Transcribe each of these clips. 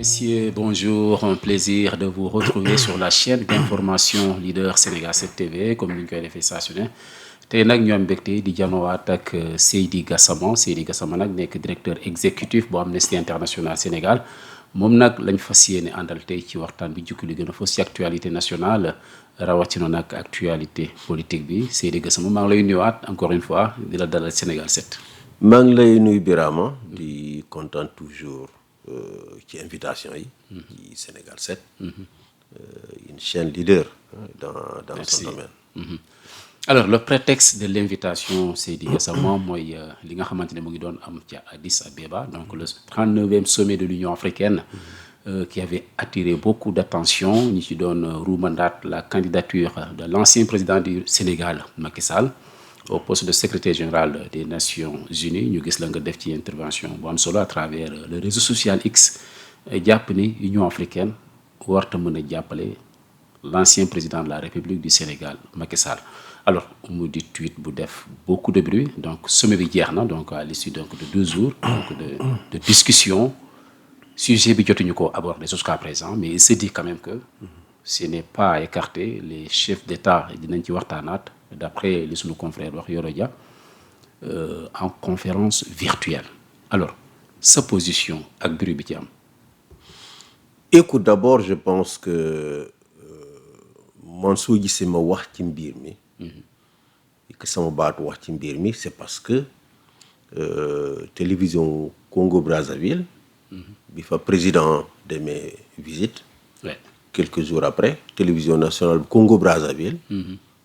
Messieurs, bonjour, un plaisir de vous retrouver sur la chaîne d'information leader Sénégal 7 TV comme ni ñu koy defee saa su ne tey nag ñu am mbégte di janowaat ak Seydi Gassama nag nekk directeur exécutif bu Amnesty International Sénégal moom nag lañ fas yéene àndal tey ci waxtaan bi jukki li gën a fës ci actualité nationale rawatina nag actualité politique bi Seydi Gassama maa ngi lay nuyuwaat encore une fois di la dalal Sénégal 7. maa ngi lay nuyu Birama di kontaan toujours ci invitation yi. ci Sénégal 7. Une chaîne leader dans son domaine. Alors le prétexte de l'invitation Seydi Gassama mooy li nga xamante ne mu ngi doon am ca Addis Abeba donc le 39e sommet de l'Union africaine qui avait attiré beaucoup d'attention ñi ci doon ruumandaat la candidature de l'ancien président du Sénégal Macky Sall au poste de secrétaire général des Nations Unies ñu gis la nga def ci intervention bu am solo à travers le réseau social X jàpp ni Union africaine warta mën a jàppale l'ancien président de la République du Sénégal Macky Sall. Alors mu di tweet bu def beaucoup de bruit donc sommet bi jeex na donc à l'issue donc de 2 jours donc de discussion sujet bi jotuñu ko aborder jusqu'à présent mais il se dit quand même que ce n'est pas à écarter les chefs d'État dinañ ci waxtaanaat d'après li sunu confrère wax Yoro Dia en conférence virtuelle alors sa position ak bruit bi ci am. Écoute, d'abord je pense que man soo gisee ma wax ci mbir mi. que sama baatu wax ci mbir mi c'est parce que télévision Congo-Brazzaville bi fa président demee visite quelques jours après télévision nationale Congo-Brazzaville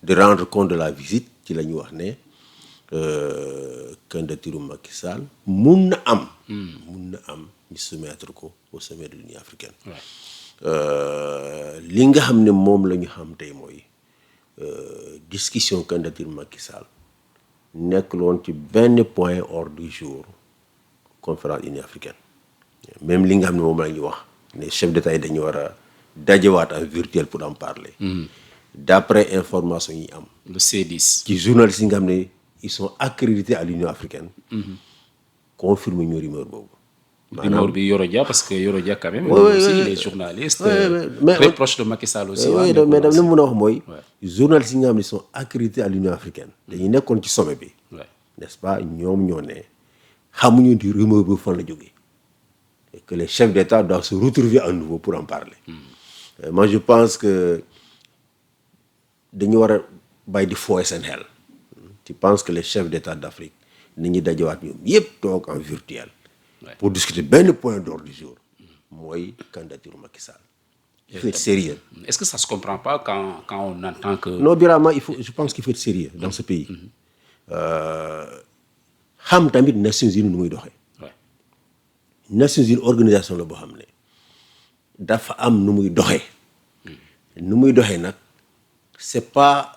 de rendre compte de la visite ci la ñu wax ne candidature Macky Sall mun na am ñu soumettre ko au sommet de l'Union africaine li nga xam ne moom la ñu xam tey mooy discussion candidature Macky Sall nekk loon ci benn point hors du jour conférence Union africaine même li nga xam ne moom la ñu wax ne chef d'État yi dañu war a dajewaat en virtuel pour en parler d'après information yi am le C10 ci journalistes yi nga xam ne ils sont accrédités à l'Union africaine confirme ñu rumeur boobu rumeur bi Yoro Dia parce que Yoro Dia quand même aussi les journalistes très proches de Macky Sall aussi mais dam li mu mën a wax mooy journalistes yi nga xam ne sont accrédités à l'Union africaine dañuy nekkoon ci sommet bi n'est-ce pas ñoom ñoo ne xamuñu di rumeur bi fan la jógee et que les chefs d'État doivent se retrouver à nouveau pour en parler moi je pense que dañu war a bàyyi di fooye seen xel tu penses que les chefs d'État d'Afrique ni ñuy dajewaat ñoom yépp toog en virtuel pour discuter benn point d'ordre du jour mooy candidature Macky Sall. Il faut être sérieux. Est-ce que ça se comprend pas quand on entend que non Birama je pense qu'il faut être sérieux dans ce pays xam tamit Nations Unies nu muy doxee Nations Unies organisation la boo xam ne dafa am nu muy doxee nag c'est pas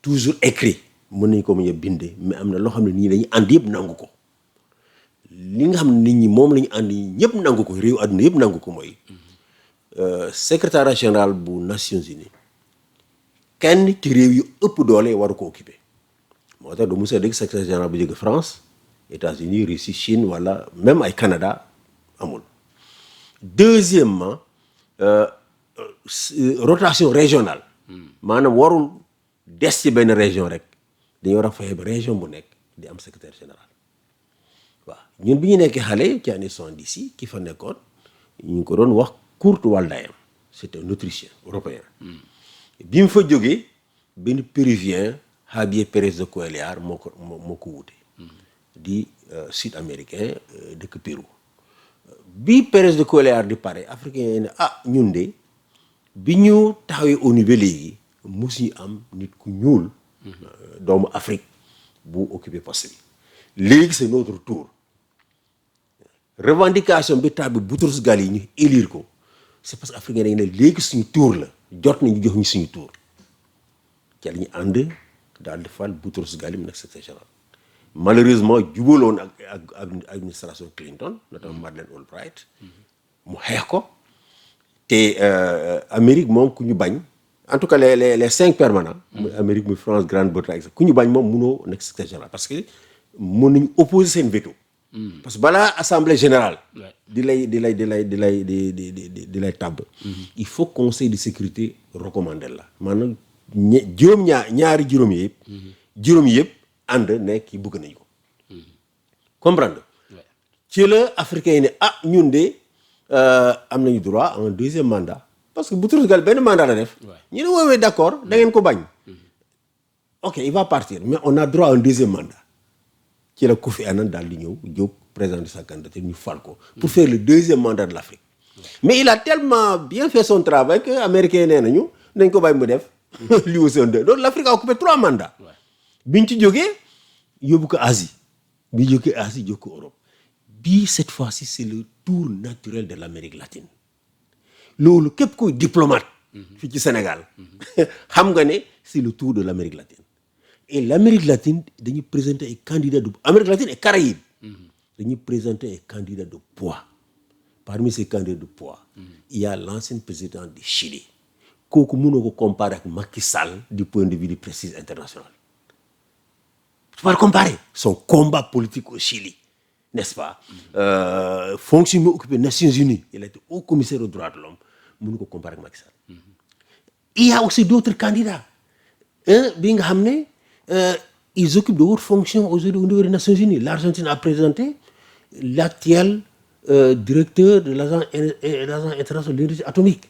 toujours écrit mën nañu ko mën a bindee mais am na loo xam ne nit ñi dañuy ànd yëpp nangu ko li nga xam ne nit ñi moom la ñu ànd ñëpp nangu ko réew àdduna yëpp nangu ko mooy secrétaire général bu Nations Unies kenn ci réew yu ëpp doole waru ko occuper moo tax du musa dégg secrétaire général bu jóge France États-Unis Russie Chine wala même ay Canada amul. Deuxièmement rotation régionale maanaam warul des ci benn région rek dañu war a fexe ba région bu nekk di am secrétaire général waaw ñun bi ñu nekkee xale ci année 70 yi ki fa nekkoon ñu ngi ko doon wax Kurt Waldheim c'était un Autrichien européen bi mu fa jógee benn Péruvien Javier Pérez de Cuéllar moo ko wute di sud-américain dëkk Pérou bi Pérez de Cuéllar di pare africain yi ne ñun de bi ñu taxawee ONU ba léegi musuñu am nit ku ñuul doomu Afrique bu occupé poste bi léegi c'est notre tour revendication bi tax bi Boutros Ghali ñu élire ko c'est parce que africain dañu ne léegi suñu tour la jot nañu jox ñu suñu tour ci la ñu ànd daal di fal Boutros Ghali mu nekk secrétaire général malheureusement jubaloon ak administration Clinton notamment Madeleine Albright mu xeex ko te Amérique moom ku ñu bañ en tout cas les 5 permanents muy Amérique muy France Grande-Bretagne ku ñu bañ moom mënoo nekk secrétaire général parce que mën nañu opposer seen veto parce que balaa assemblée générale. Ouais. di lay tàbb. il faut conseil de sécurité recommandé la maanaam ñaari juróom yëpp ànd ne kii bëgg nañu ko. comprendre ci la africain yi ne ñun de am nañu droit à un deuxième mandat parce que bu Portugal benn mandat la def. ñu ne woowee d'accord da ngeen ko bañ. ok il va partir mais on a droit à un deuxième mandat. ci la Kofi Annan daal di ñëw jóg présenter sa candidature ñu fal ko pour faire le deuxième mandat de l'Afrique. mais il a tellement bien fait son travail que américains yi nee nañu nañ ko bàyyi mu def. lui aussi un deux donc l'Afrique a occupé 3 mandats. biñ ci jógee yóbbu ko Asie. bi jógee Asie jóg ko Europe. bii cette fois-ci c'est le tour naturel de l'Amérique latine. loolu képp koy diplomate. fii ci Sénégal. xam nga ne c'est le tour de l'Amérique latine. et l'Amérique latine dañuy présenter ay candidats de Amérique latine et Caraïbes. dañuy présenter ay candidats de poids. parmi ces candidats de poids. il y a l'ancien président du Chili. kooku mënoo ko comparer ak Macky Sall du point de vue du prestige international. tu peux le comparer. son combat politique au Chili, n'est-ce pas. fonction bi occupé Nations Unies il a été haut commissaire aux droits de l'homme mënu ko comparer ak Macky Sall. il y a aussi d'autres candidats. bi nga xam ne ils occupent de hautes fonctions aujourd'hui au niveau des Nations Unies. L'Argentine a présenté l'actuel directeur de l'agence internationale de l'énergie atomique.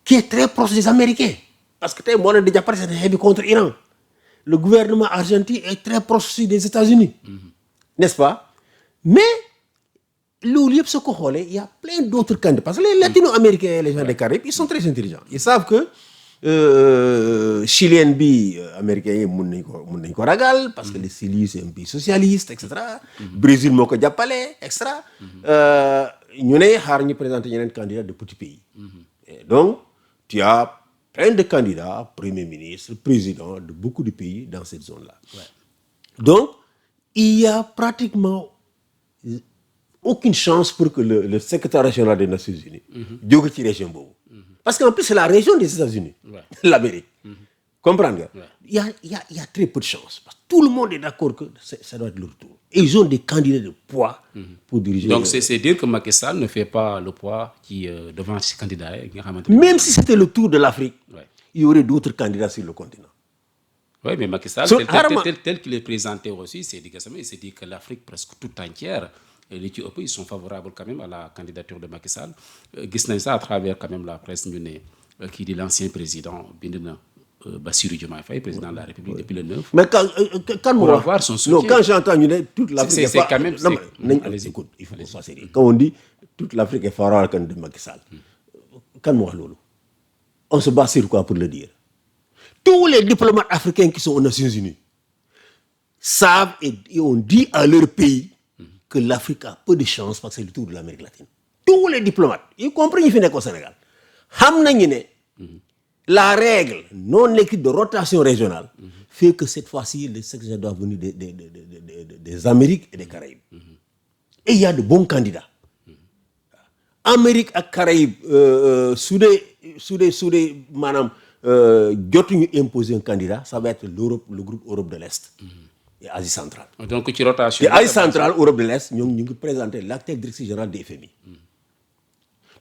Qui est très proche des Américains. Parce que tey moo leen di jàppale seen xeex bi contre Iran. Le gouvernement argentin est très proche aussi des États-Unis. N'est-ce pas. mais loolu yëpp soo ko xoolee il y a plein d'autres candidats parce que les latino-américains et les gens des Caraïbes ils sont très intelligents. Ils savent que chilien bi américains yi mun nañ ko ragal parce que le Chili c'est un pays socialiste et cetera. Brésil moo ko jàppale et cetera. ñu ne xaar ñu présenter ñeneen candidats de petits pays. Et donc tu as plein de candidats premier ministre président de beaucoup de pays dans cette zone-là. Donc il y a pratiquement aucune chance pour que le secrétaire régional des Nations Unies jóge ci région boobu. Parce qu'en plus c'est la région des États-Unis, l'Amérique. Comprendre nga. Il y a très peu de chance parce que tout le monde est d'accord que ça doit être leur tour. Et ils ont des candidats de poids pour diriger. Donc c'est dire que Macky Sall ne fait pas le poids qui devant ces candidats. Même si c'était le tour de l'Afrique, il y aurait d'autres candidats sur le continent. Oui, mais Macky Sall, tel qu'il est présenté aussi, il s'est dit que l'Afrique presque toute entière, l'Éthiopie, ils sont favorables quand même à la candidature de Macky Sall. Gis nañ ça à travers quand même la presse ñu ne qui dit l'ancien président bind na Bassirou Diomaye Faye, président de la République depuis le 9. Mais quand pour avoir son soutien. Non, quand j'entends ñu ne toute l'Afrique c'est quand même. Allez-y, écoute, il faut qu'on soit sérieux. Quand on dit toute l'Afrique est favorable à la candidature de Macky Sall, kan moo wax loolu? On se base sur quoi pour le dire? Tous les diplomates africains qui sont aux Nations Unies savent et ont dit à leur pays que l'Afrique a peu de chance parce que c'est le tour de l'Amérique latine. Tous les diplomates, y compris ñi fi nekk au Sénégal, xam nañu ne la règle non écrite de rotation régionale fait que cette fois-ci le secrétaire doit venir des Amériques et des Caraïbes. Et il y a de bons candidats. Amérique ak Caraïbes su dee maanaam jotuñu imposer un candidat, ça va être l'Europe, le groupe Europe de l'Est et Asie centrale. Donc ci rotation. Et Asie centrale, Europe de l'Est, ñu ngi présenter l'actuel directeur général des FMI.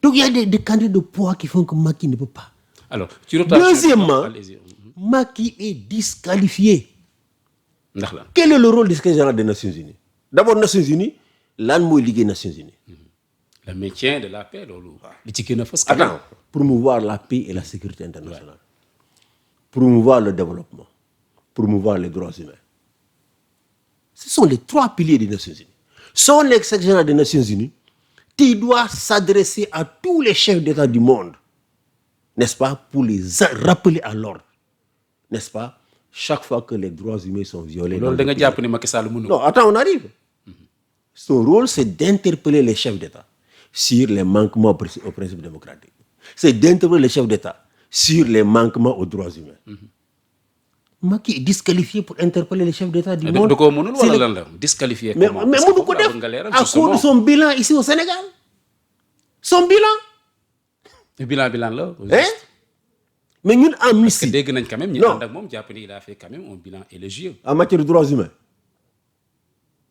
Donc il y a des candidats de poids qui font que Macky ne peut pas. Alors ci rotation. Deuxièmement, Macky est disqualifié. Ndax la. Quel est le rôle du secrétaire général des Nations Unies? D'abord Nations Unies, lan mooy liggéey Nations Unies? Le maintien de la paix loolu. li ci gën a fës. Attends, promouvoir la paix et la sécurité internationale. Promouvoir le développement, promouvoir les droits humains. Ce sont les 3 piliers des Nations Unies. Son secrétaire général des Nations Unies, tu dois s'adresser à tous les chefs d'État du monde, n'est-ce pas, pour les rappeler à l'ordre, n'est-ce pas, chaque fois que les droits humains sont violés. loolu da nga jàpp ni Macky Sall mënu. Non, attends, on arrive. Son rôle, c'est d'interpeller les chefs d'État sur les manquements aux principes démocratiques. C'est d'interpeller les chefs d'État sur les manquements aux droits humains. Macky est disqualifié pour interpeller les chefs d'État du monde. da koo mënul wala lan la disqualifié. Mais mënu ko def à cause de son bilan ici au Sénégal. Son bilan. bilan la. Mais ñun parce que amnistie. dégg nañ quand même ñu ànd ak moom jàpp ni il a fait quand même un bilan élogieux. En matière de droits humains.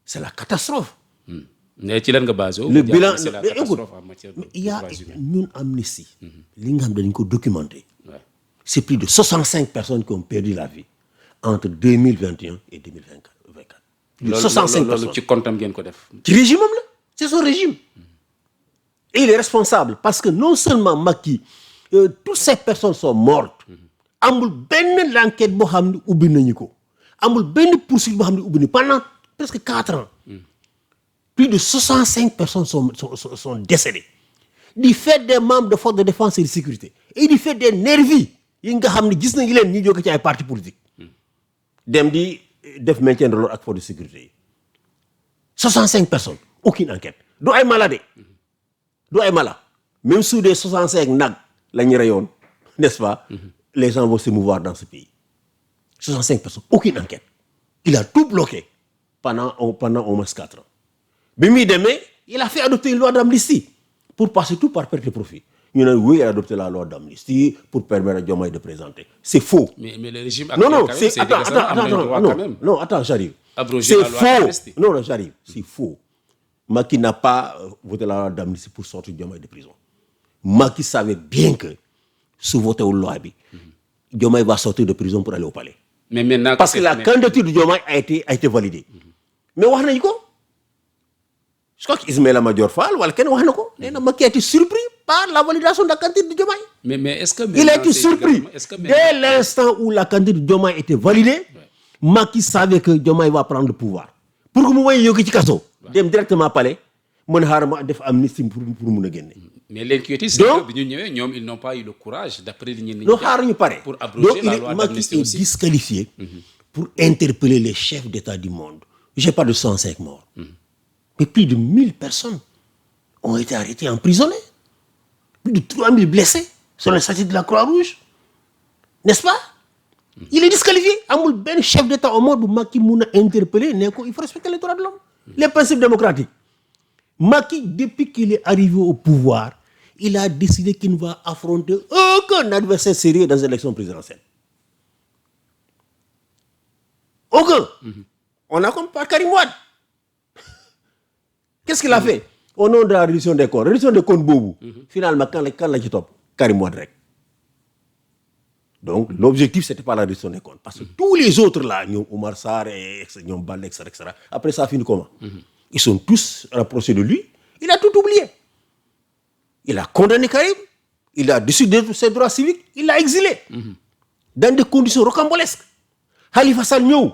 c'est la catastrophe. mais ci lan nga basé Le bilan, c'est la écoute, catastrophe en matière de il y a droits humains. une amnistie. Li nga xam ne dañ ko documenté. Ouais. C'est plus de 65 personnes qui ont perdu la vie entre 2021 et 2024. Plus de 65 personnes. ci comptam ngeen ko def. Ci régime am la, c'est son régime. Et il est responsable parce que non seulement Macky, toutes ces personnes sont mortes. Amul benn l'enquête boo xam ne ubbi nañu ko. Amul benn poursuite boo xam ne ubbi nañu pendant presque 4 ans. Plus de 65 personnes sont décédées. Du fait des membres de forces de défense et de sécurité. Et du fait des nervis yi nga xam ne gis nañu leen ñu jóge ci ay partis politiques. Dem di def maintien de l'ordre ak forces de sécurité yi. 65 personnes, aucune enquête. Du ay malade. Du ay mala. Même sous des 65 nag la ñu reyoon, n'est-ce pas? Les gens vont se mouvoir dans ce pays. 65 personnes, aucune enquête. Il a tout bloqué pendant au moins 4 ans. Bi muy demee, il a fait adopter une loi d'amnistie pour passer tout par perte de profit. Ñu ne oui, il a adopté la loi d'amnistie pour permettre à Diomaye de présenter. C'est faux. Mais le régime actuel, Non, quand même, c'est attends, attends, j'arrive. Abroger C'est la loi d'amnistie. faux. Non, j'arrive. C'est faux. Macky n'a pas voté la loi d'amnistie pour sortir Diomaye de prison. Macky savait bien que, sous voter la loi, Diomaye va sortir de prison pour aller au palais. Mais maintenant, Parce que la candidature de Diomaye a été validée. Mais wax nañu ko. Je crois qu'Ismaïla Madior Fall wala kenn wax na ko. Nee na Macky a été surpris par la validation de la candidature de Diomaye. Mais est-ce que Il a été surpris. Dès l'instant où la candidature de Diomaye était validée, Macky savait que Diomaye va prendre le pouvoir. Pour que mu woy yóbbu ci kaso. Dem directement palais. Mën xaaral ma def amnistie pour mun a génne. Mais l'inquiétude, c'est que bi ñu ñëwee ñoom ils n'ont pas eu le courage d'après li ñenn ñi. Non, xaaral ñu pare. Pour abroger la loi Macky d'amnistie est aussi. disqualifié pour interpeller les chefs d'État du monde. J'ai pas de 105 morts. Mais plus de 1000 personnes ont été arrêtées, emprisonnées. Plus de 3000 blessés sur les statuts de la Croix-Rouge. N'est-ce pas? Il est disqualifié. Amul ben chef d'État au monde bu Macky mun a interpeller ne ko il faut respecter les droits de l'homme. Les principes démocratiques. Macky, depuis qu'il est arrivé au pouvoir, il a décidé qu'il ne va affronter aucun adversaire sérieux dans les élections présidentielles. Aucun. On a comme par Karim Wade. Qu'est-ce qu'il a fait? Au nom de la reddition des comptes. Reddition des comptes boobu. Finalement, quand la ci topp Karim Wade rek. Donc, l'objectif, c'était pas la reddition des comptes. Parce que tous les autres là, ñoom Oumar Sarr et ñoom Baldé, etc., après ça a fini comment? Ils sont tous rapprochés de lui. Il a tout oublié. Il a condamné Karim. Il a décidé de ses droits civiques. Il l'a exilé. Dans des conditions rocambolesques. Khalifa Sall ñëw.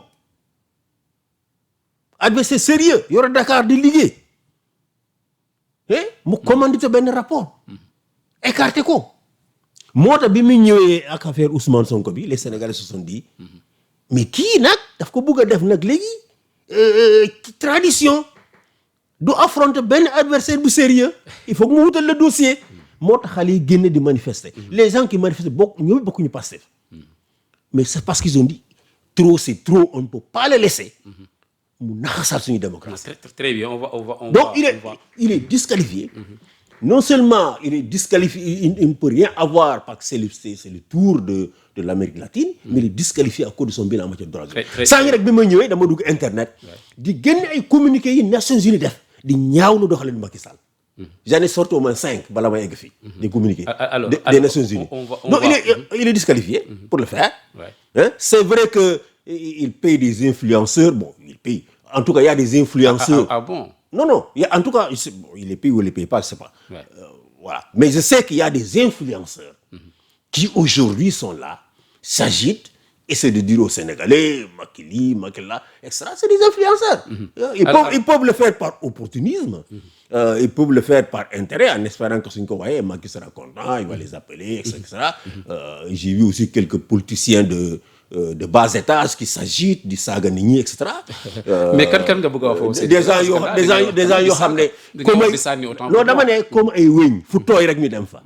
Adversaire sérieux. Yore Dakar di liggéey. Mu commandité benn rapport. Écarté ko. Moo tax bi mu ñëwee ak affaire Ousmane Sonko bi les Sénégalais se sont dit mais kii nag daf ko bëgg a def nag léegi tradition du affronter benn adversaire bu sérieux il faut que mu wutal le dossier moo tax xale yi génne di manifester les gens qui manifestent ñoom bokkuñu Pastef mais c'est parce qu'ils ont dit trop c'est trop on ne peut pas le laisser mu naxasal suñu démocratie. Très bien, on va. Donc il est disqualifié. Non seulement il est disqualifié, il ne peut rien avoir parce que c'est le tour de l'Amérique latine, mais il est disqualifié à cause de son bilan en matière de droits de l'homme. Sànq rek bi ma ñëwee dama dugg internet di génne ay communiqués yi Nations Unies def di ñaawlu doxalin Macky Sall. J'en ai sorti au moins 5 bala ma egg fii. Des communiqués des Nations Unies. Donc il est disqualifié pour le faire. Hein? C'est vrai que il paye des influenceurs. Bon, il paye. En tout cas, il y a des influenceurs. Ah bon? Non. En tout cas, il les paye ou il les paye pas, je sais pas. Ouais. Voilà. Mais je sais qu'il y a des influenceurs qui aujourd'hui sont là, s'agitent, essaient de dire aux Sénégalais, Macky là, etc. C'est des influenceurs. Ils peuvent le faire par opportunisme. Ils peuvent le faire par intérêt, en espérant que Macky sera content, il va les appeler, etc. J'ai vu aussi quelques politiciens de bas étage qui s'agitent di saaga nit ñi et cetera. Mais kan nga bëgg a wax foofu. des gens yoo xam ne. comme non dama ne comme ay wëñ fu tooy rek ñu dem fa.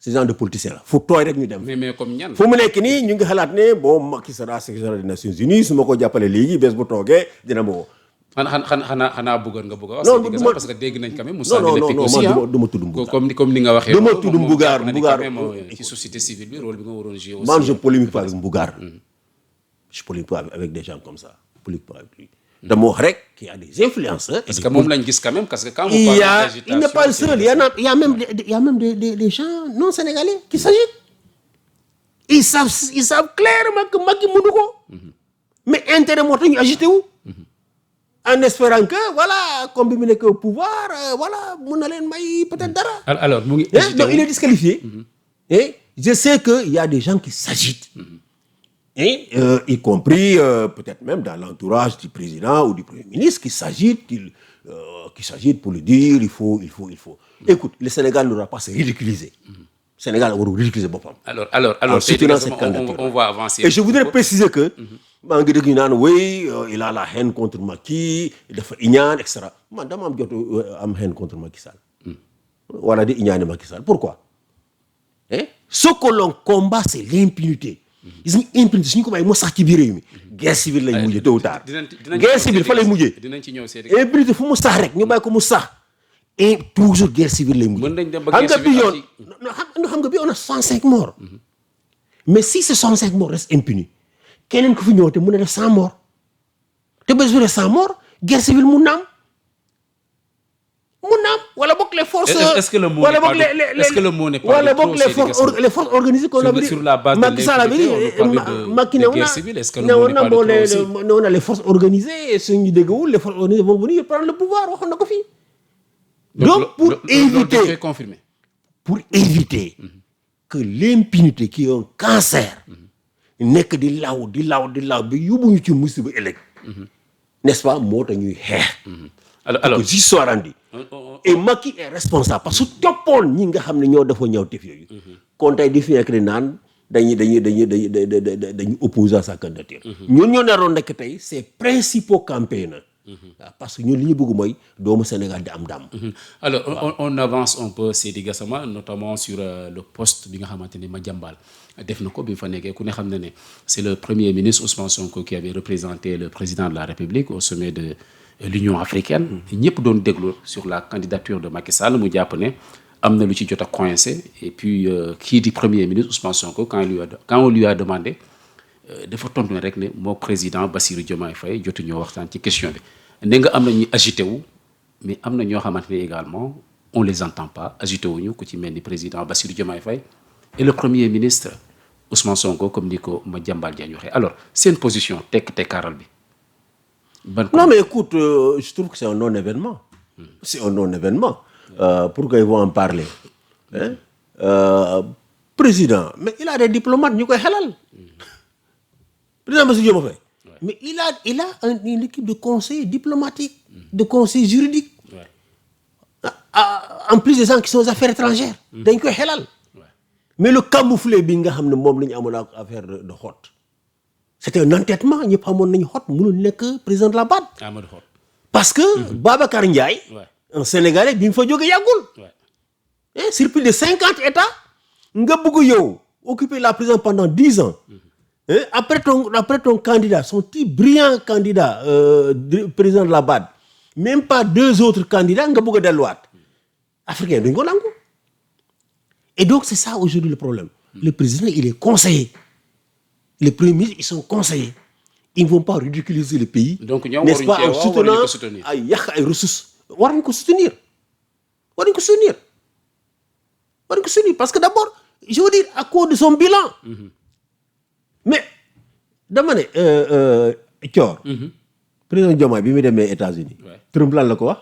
ce genre de politiciens là fu tooy rek ñu dem. mais comme ñan. fu mu nekk nii ñu ngi xalaat ne bon Macky sera secrétaire des Nations Unies su ma ko jàppale léegi bés bu toogee dina ma woo. xanaa bëggoon nga bëgg a wax. non parce que dégg nañ quand même. Moussa Dine aussi du ma tudd Mbougar comme ni nga waxee. du ma tudd Mbougar ci société civile bi rôle bi nga waroon jouer aussi. man je polémique pas avec Mbougar. Je ne polémique pas avec des gens comme ça. Je ne polémique pas avec lui. dama wax rek qu'il y a des influenceurs. Parce que moom lañ gis quand même, parce que quand vous il parlez y a, d'agitation, il n'est pas le seul. Il y a même des gens non sénégalais qui s'agitent. Ils savent clairement que Macky mënu ko. Mais intérêt moo tax ñu agité wu. En espérant que voilà comme bi mu nekk au pouvoir voilà mun na leen may peut-être dara. alors mu ngi donc il est disqualifié. Et je sais que il y a des gens qui s'agitent. Et y compris peut-être même dans l'entourage du président ou du premier ministre qui s'agitent pour lui dire il faut. Écoute, le Sénégal n'aura pas à se ridiculiser. Le Sénégal va ridiculiser boppam. Alors soutenant cette candidature. on va avancer. Et je voudrais préciser que maa ngi dégg ñu naan oui il a la haine contre Macky dafa iñaan et cetera man dama am jot am haine contre Macky Sall. wala di iñaane Macky Sall pourquoi. Ce que l'on combat c'est l'impunité. gis nga impunité suñu ko bàyyi moo sax ci biir réew mi. guerre civile lay mujjee tôt ou tard. guerre civile fa lay mujjee. dinañ ci ñëw impunité fu mu sax rek ñu bàyyi ko mu sax. et toujours guerre civile lay mujjee. mën nañ dem ba guerre civile xam nga bi on a 105 morts. mais si ces 105 morts restent impunis keneen ku fi ñëw te mun na def 100 morts te bés bu dee 100 morts guerre civile mun na am wala boog les forces. est-ce que le mot n'est pas est-ce que le mot n'est pas wala boog les forces organisées qu'on a sur la base de Macky de guerre civile, est-ce que le mot n'est pas on a les forces organisées suñu déggawul les forces organisées vont venir prendre le pouvoir waxoon na ko fii. donc pour éviter que l'impunité qui est un cancer nekk di law bi yóbbuñu ci musiba ëllëg. n'est-ce pas moo tax ñuy xeex. alors que j'y sois rendu. et Macky est responsable parce que toppoon ñi nga xam ne ñoo dafa ñëw tef yooyu. kon tey di fi nekk di naan dañuy opposer à sa candidature. ñun ñoo naroon nekk tey ces principaux campaigners. parce que ñun li ñu bëgg mooy doomu Sénégal di am ndam. alors on avance un peu Seydi Gassama notamment sur le poste bi nga xamante ni Madiambal def na ko bi fa nekkee ku ne xam ne c'est le premier ministre Ousmane Sonko qui avait représenté le président de la République au sommet de l'Union africaine. ñëpp doon déglu sur la candidature de Macky Sall mu jàpp ne am na lu ci jot a coincé et puis kii di premier ministre Ousmane Sonko quand on lui a demandé dafa tontu rek ne moo président Bassirou Diomaye Faye jotu ñoo waxtaan ci question bi. ne nga am na ñuy agité wu mais am na ñoo xamante ne également on les entend pas agité wuñu ku ci mel ni président Bassirou Diomaye Faye et le premier ministre Ousmane Sonko comme ni ko Madiambal Diagne waxee alors seen position tekkaaral bi. non mais écoute je trouve que c'est un non-événement. c'est un non-événement. pourquoi ils vont en parler. président mais il a des diplomates ñu koy xelal. président Bassirou Diomaye Faye. mais il a une équipe de conseil diplomatique, de conseil juridique. En plus des gens qui sont aux affaires étrangères. dañ koy xelal. mais le camouflet bi nga xam ne moom la ñu amoon affaire de Hott. c'était un entêtement ñëpp xamoon nañu Hott mënul nekk président de la BAD. parce que Babacar Ndiaye. un Sénégalais bi mu fa jógee yàggul. sur plus de 50 États. nga bëgg yow occuper la présidence pendant 10 ans. Après ton candidat, son petit brillant candidat, président de la BAD, même pas 2 autres candidats, nga bëgg a delluwaat. Africain duñ ko nangu. Et donc c'est ça aujourd'hui le problème. Le président il est conseillé. Les premiers ministres ils sont conseillés. Ils ne vont pas ridiculiser le pays. Donc n'est-ce pas en soutenant ay yàq ay ressources. war nañ ko soutenir. Parce que d'abord je veux dire à cause de son bilan. mais dama ne Thior. président Diomaye bi mu demee États-Unis Trump lan la ko wax.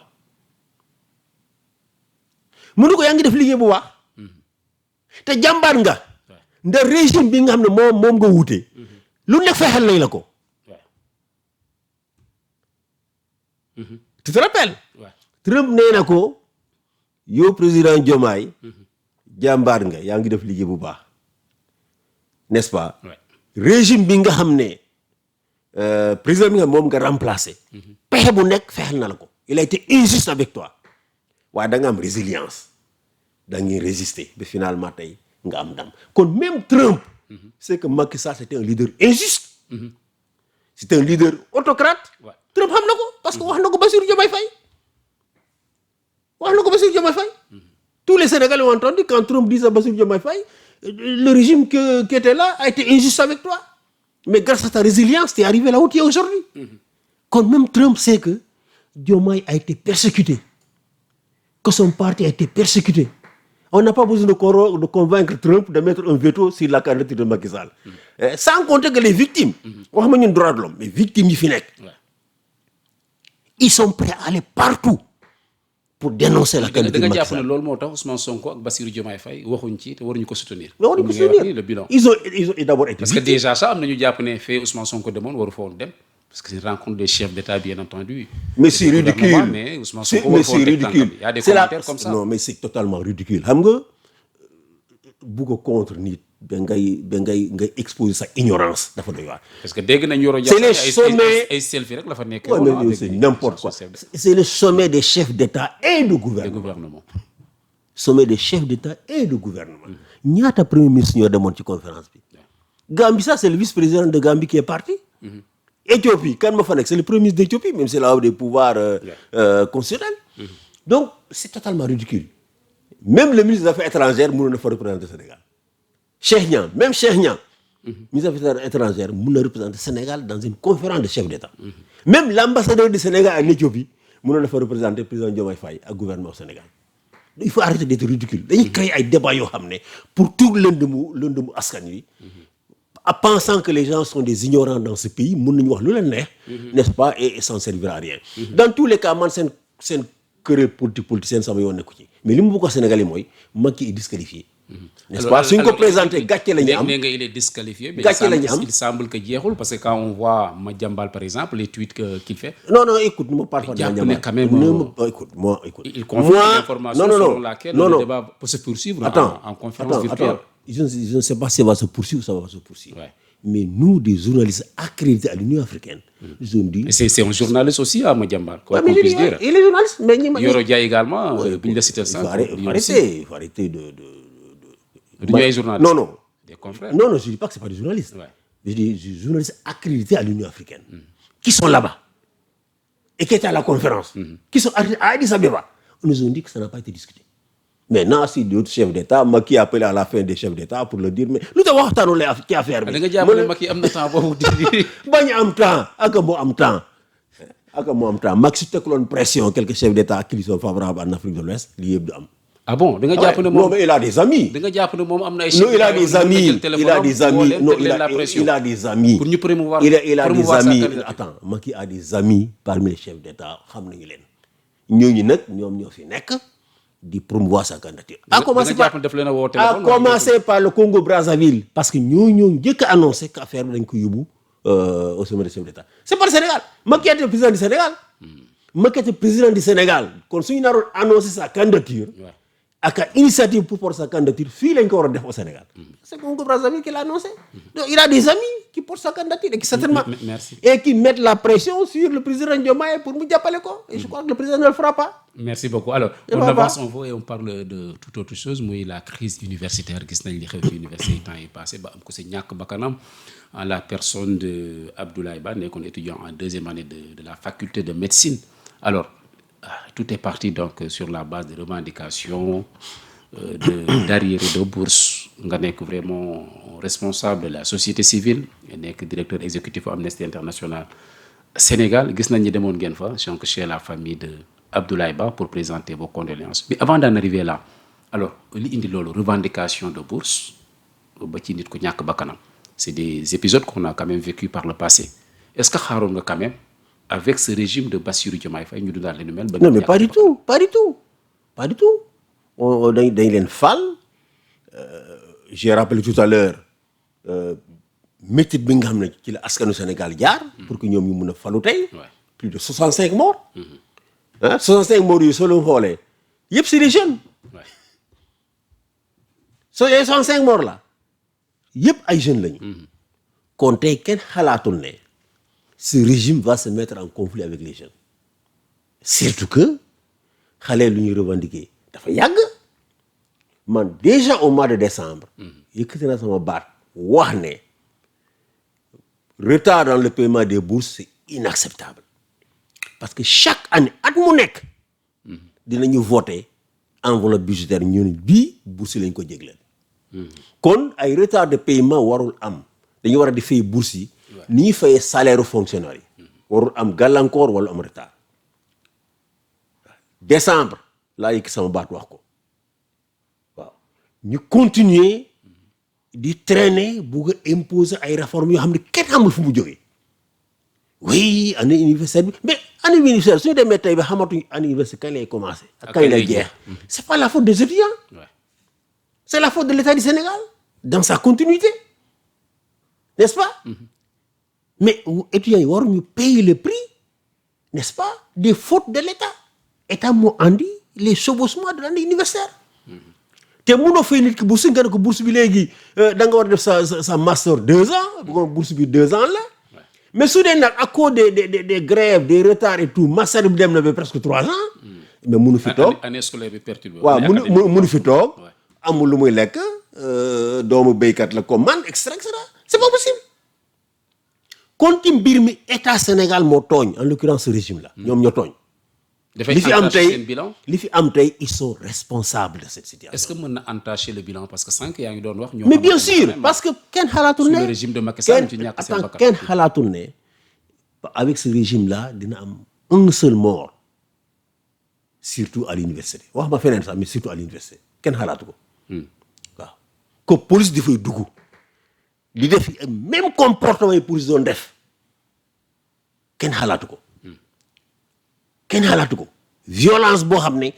mënu ko yaa ngi def liggéey bu baax. te jàmbaar nga. ndax régime bi nga xam ne moom nga wuute. lu nekk fexeel nañ la ko. tu te rappelles. Trump nee na ko yow président Diomaye. jàmbaar nga yaa ngi def liggéey bu baax. n'est-ce pas. régime bi nga xam ne président bi nga moom nga remplacer. pexe bu nekk fexeel na la ko. il a été injuste avec toi. waaye da nga am résilience. da ngay résister ba finalement tey nga am ndam kon même Trump. c'est que Macky Sall c'était un leader injuste. c'était un leader autocrate. Trump xam na ko parce que wax na ko Bassirou Diomaye Faye. tous les Sénégalais ont entendu quand Trump disait à Bassirou Diomaye Faye. Le régime qui était là a été injuste avec toi. Mais grâce à ta résilience, tu es arrivé là où tu es aujourd'hui. Quand même Trump sait que Diomaye a été persécuté, que son parti a été persécuté. On n'a pas besoin de convaincre Trump de mettre un veto sur la candidature de Macky Sall. Sans compter que les victimes, on a un droit de l'homme, mais victimes, ils sont prêts à aller partout pour dénoncer la candidature de Macky Sall. loolu moo tax Ousmane Sonko ak Bassirou Diomaye Faye waxuñ ci te waruñu ko soutenir. Mais waruñu ko soutenir. Le bilan. Ils ont d'abord été parce que déjà ça am nañu jàpp ne fee Ousmane Sonko demoon waru fa woon dem parce que c'est une rencontre des chefs d'État bien entendu. Mais c'est ridicule. Mais Ousmane Sonko waru fa woon teg tànkam. Il y a des commentaires comme ça. Non, mais c'est totalement ridicule. Xam nga bu ko contre nit ba ngay exposer sa ignorance dafa doy waar. Parce que dégg nañ Yoro C'est les sommets ay selfie rek la fa nekk. Ouais, mais c'est n'importe quoi. C'est le sommet des chefs d'État et de gouvernement. Sommet des chefs d'État et de gouvernement. Ñaata premier ministre ñoo demoon ci conférence bi. Gambie, ça c'est le vice-président de Gambie qui est parti. Éthiopie, kan ma fa nekk, c'est le premier ministre d'Éthiopie, même si c'est là où des pouvoirs constitutionnels. Donc c'est totalement ridicule. Même le ministre des Affaires étrangères mënoon na fa représenter le Sénégal. Cheikh Niang, même Cheikh Niang, ministre des Affaires étrangères, mën na représenter le Sénégal dans une conférence de chefs d'État. Même l'ambassadeur du Sénégal en Éthiopie mënoon na fa représenter le président Diomaye Faye ak gouvernement au Sénégal. Il faut arrêter d'être ridicule. Dañuy créer ay débats yoo xam ne pour tout lëndëmu askan wi, en pensant que les gens sont des ignorants dans ce pays, mën nañu wax lu leen neex, n'est-ce pas, et s'en servir à rien. Dans tous les cas, man seen querelle politicien sama yoon nekku ci. Mais li mu bëgg a Sénégalais mooy Macky est disqualifié. N'est-ce pas? Si on présente gàcce la ñu am. Il est disqualifié, mais il semble que jeexul parce que quand on voit Madiambal par exemple, les tweets qu'il fait. Non, écoute, ne me parle pas de Madiambal. Quand même, écoute. Il confirme l'information selon laquelle le débat peut se poursuivre en conférence virtuelle. Je ne sais pas si ça va se poursuivre ou ça va se poursuivre. Ouais. Mais nous, des journalistes accrédités à l'Union africaine, nous ont dit... C'est un journaliste aussi à Madiambal, quoi qu'on puisse dire. Il est journaliste, mais... Yoro Dia également, il faut arrêter de... journalistes. Non. Des confrères. Non, je ne dis pas que ce n'est pas des journalistes. Ouais. Je dis des journalistes accrédités à l'Union africaine, qui sont là-bas, et qui étaient à la conférence, qui sont à Addis Abeba. On nous a dit que ça n'a pas été discuté. Maintenant, si d'autres chefs d'État, Macky appelle à la fin des chefs d'État pour leur dire, mais nous avons waxtaanoo qui a fait. Da nga jàpp ne Macky am na temps boobu di. bañ am temps ak moo am temps Macky su tekkuloon pression quelques chefs d'État qui sont favorables en Afrique de l'Ouest lii yëpp du am. Ah bon, da nga jàpp ne moom non mais il a des amis. Da nga jàpp ne moom am na ay. Non, il a des amis. Il a des amis. Non, il a des amis. Pour ñu promouvoir. Il a des amis. Attends, Macky a des amis parmi les chefs d'État xam nañu leen. ñooñu nag ñoom ñoo fi nekk. De promouvoir sa candidature. À commencer par le Congo-Brazzaville. Parce que nous avons annoncé qu'affaire dañ ko yóbbu au sommet des chefs d'État. C'est pas le Sénégal. Macky était le président du Sénégal. Macky était le président du Sénégal. Quand il a annoncé sa candidature, avec initiative pour porter sa candidature, il a au Sénégal. C'est le Congo-Brazzaville qui l'a annoncé. Donc il a des amis qui portent sa candidature et qui certainement et qui mettent la pression sur le président Diomaye pour nous appeler quoi. Et je crois que le président ne le fera pas. Merci beaucoup. Alors, on avance, on va et on parle de toute autre chose. Moi, la crise universitaire, gis nañ li xew ci université temps yi passé ba am ko ci ñàkk bakkanam en la personne de Abdoulaye Ba, nekkoon étudiant en deuxième année de la faculté de médecine. Alors, tout est parti donc sur la base de revendications, d'arriérés de bourse. Nga nekk vraiment responsable de la société civile, nekk directeur exécutif de Amnesty International Sénégal. Gis nañ ni demoon ngeen fa donc chez la famille de Abdoulaye Ba pour présenter vos condoléances. Mais avant d'en arriver là, alors, li indi lolu revendication de bourse ba ci nit ko ñak bakanam. C'est des épisodes qu'on a quand même vécu par le passé. Est-ce que xaron nga quand même avec ce régime de Bassirou Diomaye Faye ñu dundal leen mel ba non mais pas du tout. On dañ leen fal. J'ai rappelé tout à l'heure métier bi nga xamné ci la askanu Sénégal jaar pour que ñom ñu mëna falu tay. Plus de 65 morts. 65 morts yu solo xolé yépp c'est des jeunes. So les 65 morts là yépp ay jeunes lañu. Kon tay kenn xalaatul ne ce régime va se mettre en conflit avec les jeunes. Surtout que xalé lu ñuy revendiquer dafa yàgg. Man déjà au mois de décembre yëkkati na sama baat wax ne retard dans le paiement des bourses c'est inacceptable. Parce que chaque année at mu nekk dinañu voter enveloppe budgétaire ñu ne bii bourse lañ ko jégleel. Kon ay retard de paiement warul am dañu war a di fay bourse yi ni ñuy fayee salaire fonctionnaire yi. warul am gàllankoor wala am retard décembre laa yëkk sama baat wax ko waaw ñu continuer di traîner bugg a imposer ay réformes yoo xam ne kenn xamul fu mu jógee oui année universitaire bi mais année universitaire suñu demee tey ba xamatuñ année universitaire kañ lay commencé ak kañ lay jeex c'est pas la faute des étudiants c'est la faute de l'État du Sénégal dans sa continuité n'est-ce pas mais étudiants yi waruñu payer le prix n'est-ce pas des fautes de l'État État moo andi les chevauchements de l'année universitaire te mënoo fay nit ki bourse nga ne ko bourse bi léegi da nga war a def sa master 2 ans bu ko bourse bi 2 ans la mais su dee nag à cause des grèves des retards et tout master bi dem na ba presque 3 ans mais mënu fi toog année scolaire bi perturbé waaw mënu fi toog amul lu muy lekk doomu béykat la comme man et cetera c'est pas possible kon ci mbir mi état Sénégal moo tooñ en l'occurrence ce régime là ñoom ñoo tooñ li fi am tey ils sont responsables de cette situation. Est-ce que mën na entacher le bilan parce que sànq yaa ngi doon wax. mais bien sûr parce que kenn xalaatul ne le régime de Macky Sall ci ñàkk seen bakkan kenn xalaatul ne avec ce régime là dina am un seul mort surtout à l'université wax ma feneen sax mais surtout à l'université kenn xalaatu ko. waaw que police dafay dugg di def même comportement yi police doon def kenn xalaatu ko. kenn xalaatu ko violence boo xam ne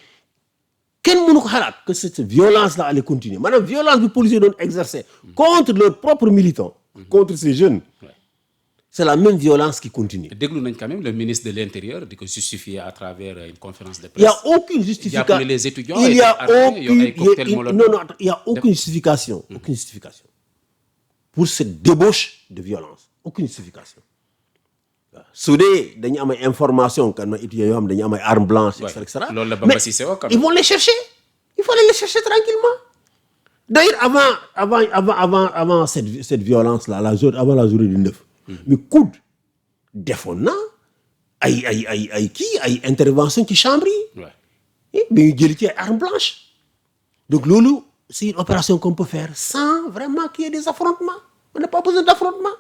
kenn mënu ko xalaat que cette violence là allait continuer maanaam violence bi policiers doon exercer contre leurs propres militants contre ces jeunes c'est la même violence qui continue. déglu nañ quand même le ministre de l'Intérieur di ko justifier à travers une conférence de presse. Il y a aucune justification. Les étudiants il y a aucune justification pour cette débauche de violence aucune justification. su dee dañu am ay information kan ma étudiants yoo xam dañu am ay armes blanches et cetera loolu la Bamba Cissé wax ils vont les chercher il faut aller les chercher tranquillement d'ailleurs avant cette violence là avant la journée du 9 mais COUD defoon na ay intervention ci chambre yi mais ñu jëli ci ay armes blanches donc loolu c'est une opération qu'on peut faire sans vraiment qu'il y ait des affrontements on n'a pas besoin d'affrontement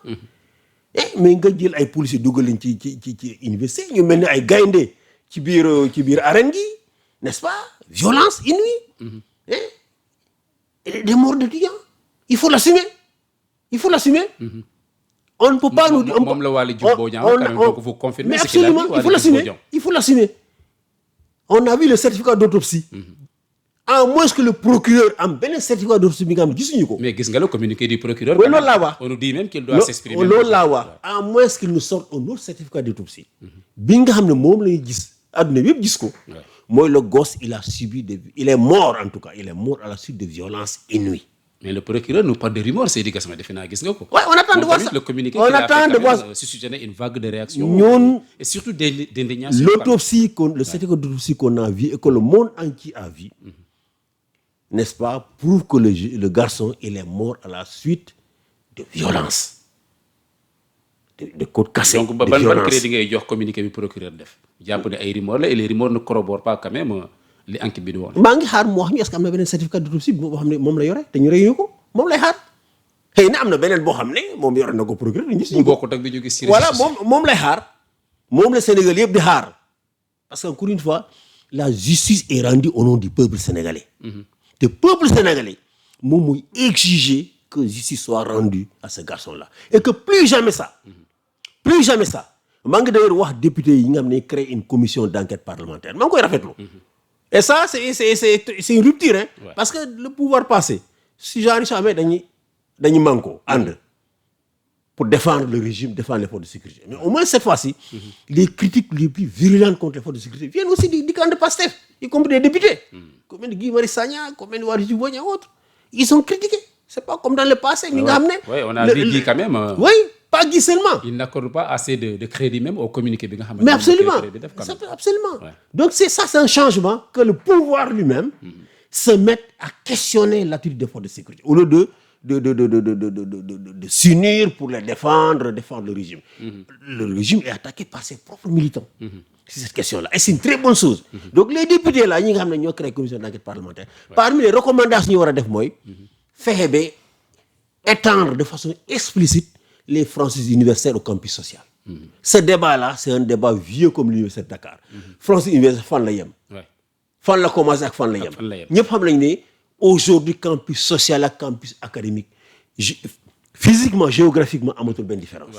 mais nga jël ay policiers dugal leen ci université ñu mel ni ay gaynde ci biir arène gi n'est-ce pas violence inouïe et des morts d'étudiants il faut l'assumer on ne peut pas nous dire moom la Waly Diouf Bodiang quand même donc vous confirmez mais absolument il faut l'assumer on a vu le certificat d'autopsie à moins que le procureur am benn certificat d'autopsie bi nga xam ne gisuñu ko. mais gis nga le communiqué du procureur. loolu laa wax on nous dit même qu'il doit s'exprimer. loolu laa wax à moins qu'il nous sorte un autre certificat d'autopsie bi nga xam ne moom la ñuy gis adduna bi yëpp gis ko. mooy le gosse il est mort en tout cas il est mort à la suite de violences inouïes. mais le procureur nous parle de rumeurs Seydi Gassama defe naa gis nga ko. waaw on attend de voir ça le communiqué qu'il a fait suscité une vague de réaction. ñun et surtout d'indignation. l'autopsie le certificat d'autopsie qu'on a vu et que le monde entier a vu. N'est-ce pas, prouve que le garçon, il est mort à la suite de violence. De côte cassée, donc, de violence. Donc, ban crédit ngay jox communiqué bi procureur def jàpp ne ay rumeurs la et les rumeurs ne corroborent pas quand même li enquête bi di woon. maa ngi xaar mu wax ñu est-ce que am na beneen certificat d'autopsie boo xam ne moom la yore te ñu reyuñu ko moom lay xaar xëy na am na beneen boo xam ne moom yore na ko procureur ñu gis ñu ko. bokkut ak bi ñu gis ci voilà moom lay xaar moom la Sénégal yëpp di xaar parce que encore une fois la justice est rendue au nom du peuple sénégalais. Le peuple sénégalais moom mooy exiger que justice soit rendue à ce garçon-là et que plus jamais ça maa ngi d'ailleurs wax député yi nga xam ne créer une commission d'enquête parlementaire maa ngi koy rafetlu et ça c'est une rupture parce que le pouvoir passé si genre su amee dañuy manko ànd pour défendre le régime défendre les forces de sécurité mais au moins cette fois-ci les critiques les plus virulentes contre les forces de sécurité viennent aussi du camp de Pastef y compris des députés comme Guy Marius Sagna comme Waly Diouf Bodiang autres ils sont critiqués c'est pas comme dans le passé ñi nga xam ne oui on a vu Guy quand même oui pas Guy seulement il n'accorde pas assez de crédit même au communiqué bi nga xam ne mais absolument donc c'est un changement que le pouvoir lui-même se mette à questionner l'attitude des forces de sécurité au lieu de s'unir pour les défendre le régime. Le régime est attaqué par ses propres militants. C'est cette question-là. Et c'est une très bonne chose. Donc les députés là, ñi nga xam ne ñoo créé commission d'enquête parlementaire. Parmi les recommandations ñu war a def mooy fexe ba étendre de façon explicite les franchises universitaires au campus social. Ce débat-là, c'est un débat vieux comme l'université de Dakar. France Université fan la yem. Fan la commencé ak fan la yem. ñëpp xam nañ ne aujourd'hui campus social ak campus académique physiquement géographiquement amatul benn différence.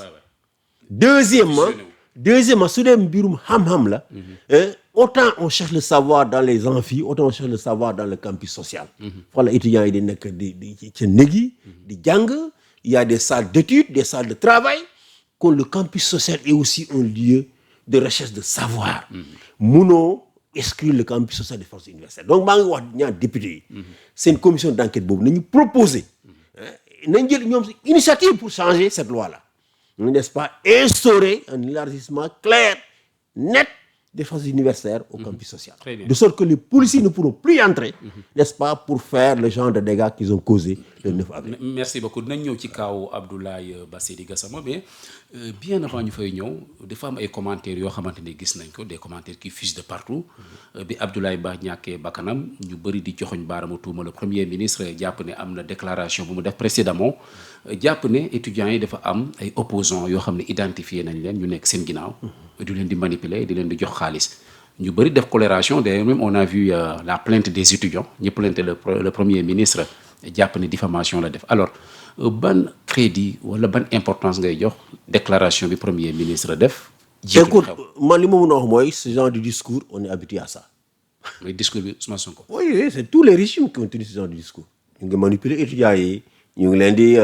Deuxièmement su dee mbirum xam-xam la. Autant on cherche le savoir dans les amphis, autant on cherche le savoir dans le campus social. Voilà, étudiants yi di nekk di ci néeg yi di jàng. Il y a des salles d'études, des salles de travail. Que le campus social est aussi un lieu de recherche de savoir. Munoo exclure le campus social des forces universitaires. Donc maa ngi wax ñaar député yi. C'est une commission d'enquête boobu nañu proposer. nañ jël ñoom initiative pour changer cette loi-là. N'est-ce pas? Instaurer un élargissement clair, net des forces universitaires au campus social. De sorte que les policiers ne pourront plus entrer, n'est-ce pas, pour faire le genre de dégâts qu'ils ont causés le 9 avril. Merci beaucoup. Dinañ ñëw ci kaw Abdoulaye Basseydi Gassama mais bien avant ñu fay ñëw dafa am ay commentaires yoo xamante ne gis nañ ko des commentaires qui fusent de partout bi Abdoulaye Ba ñàkkee bakkanam ñu bëri di joxoñ baaramu tuuma le premier ministre jàpp ne am na déclaration bu mu def précédemment jàpp ne étudiants yi dafa am ay opposants yoo xam ne identifié nañ leen ñu nekk seen ginnaaw di leen di manipuler di leen di jox xaalis ñu bëri def colération d'ailleurs même on a vu la plainte des étudiants ñu plainte le premier ministre jàpp ne diffamation la def alors ban crédit wala ban importance ngay jox déclaration bi premier ministre def. Écoute man li ma mën a wax mooy ce genre de discours on est habitué à ça. mooy discours bi Ousmane Sonko. Oui, c'est tous les régimes qui ont tenu ce genre de discours. ñu ngi manipuler étudiants yi ñu ngi leen di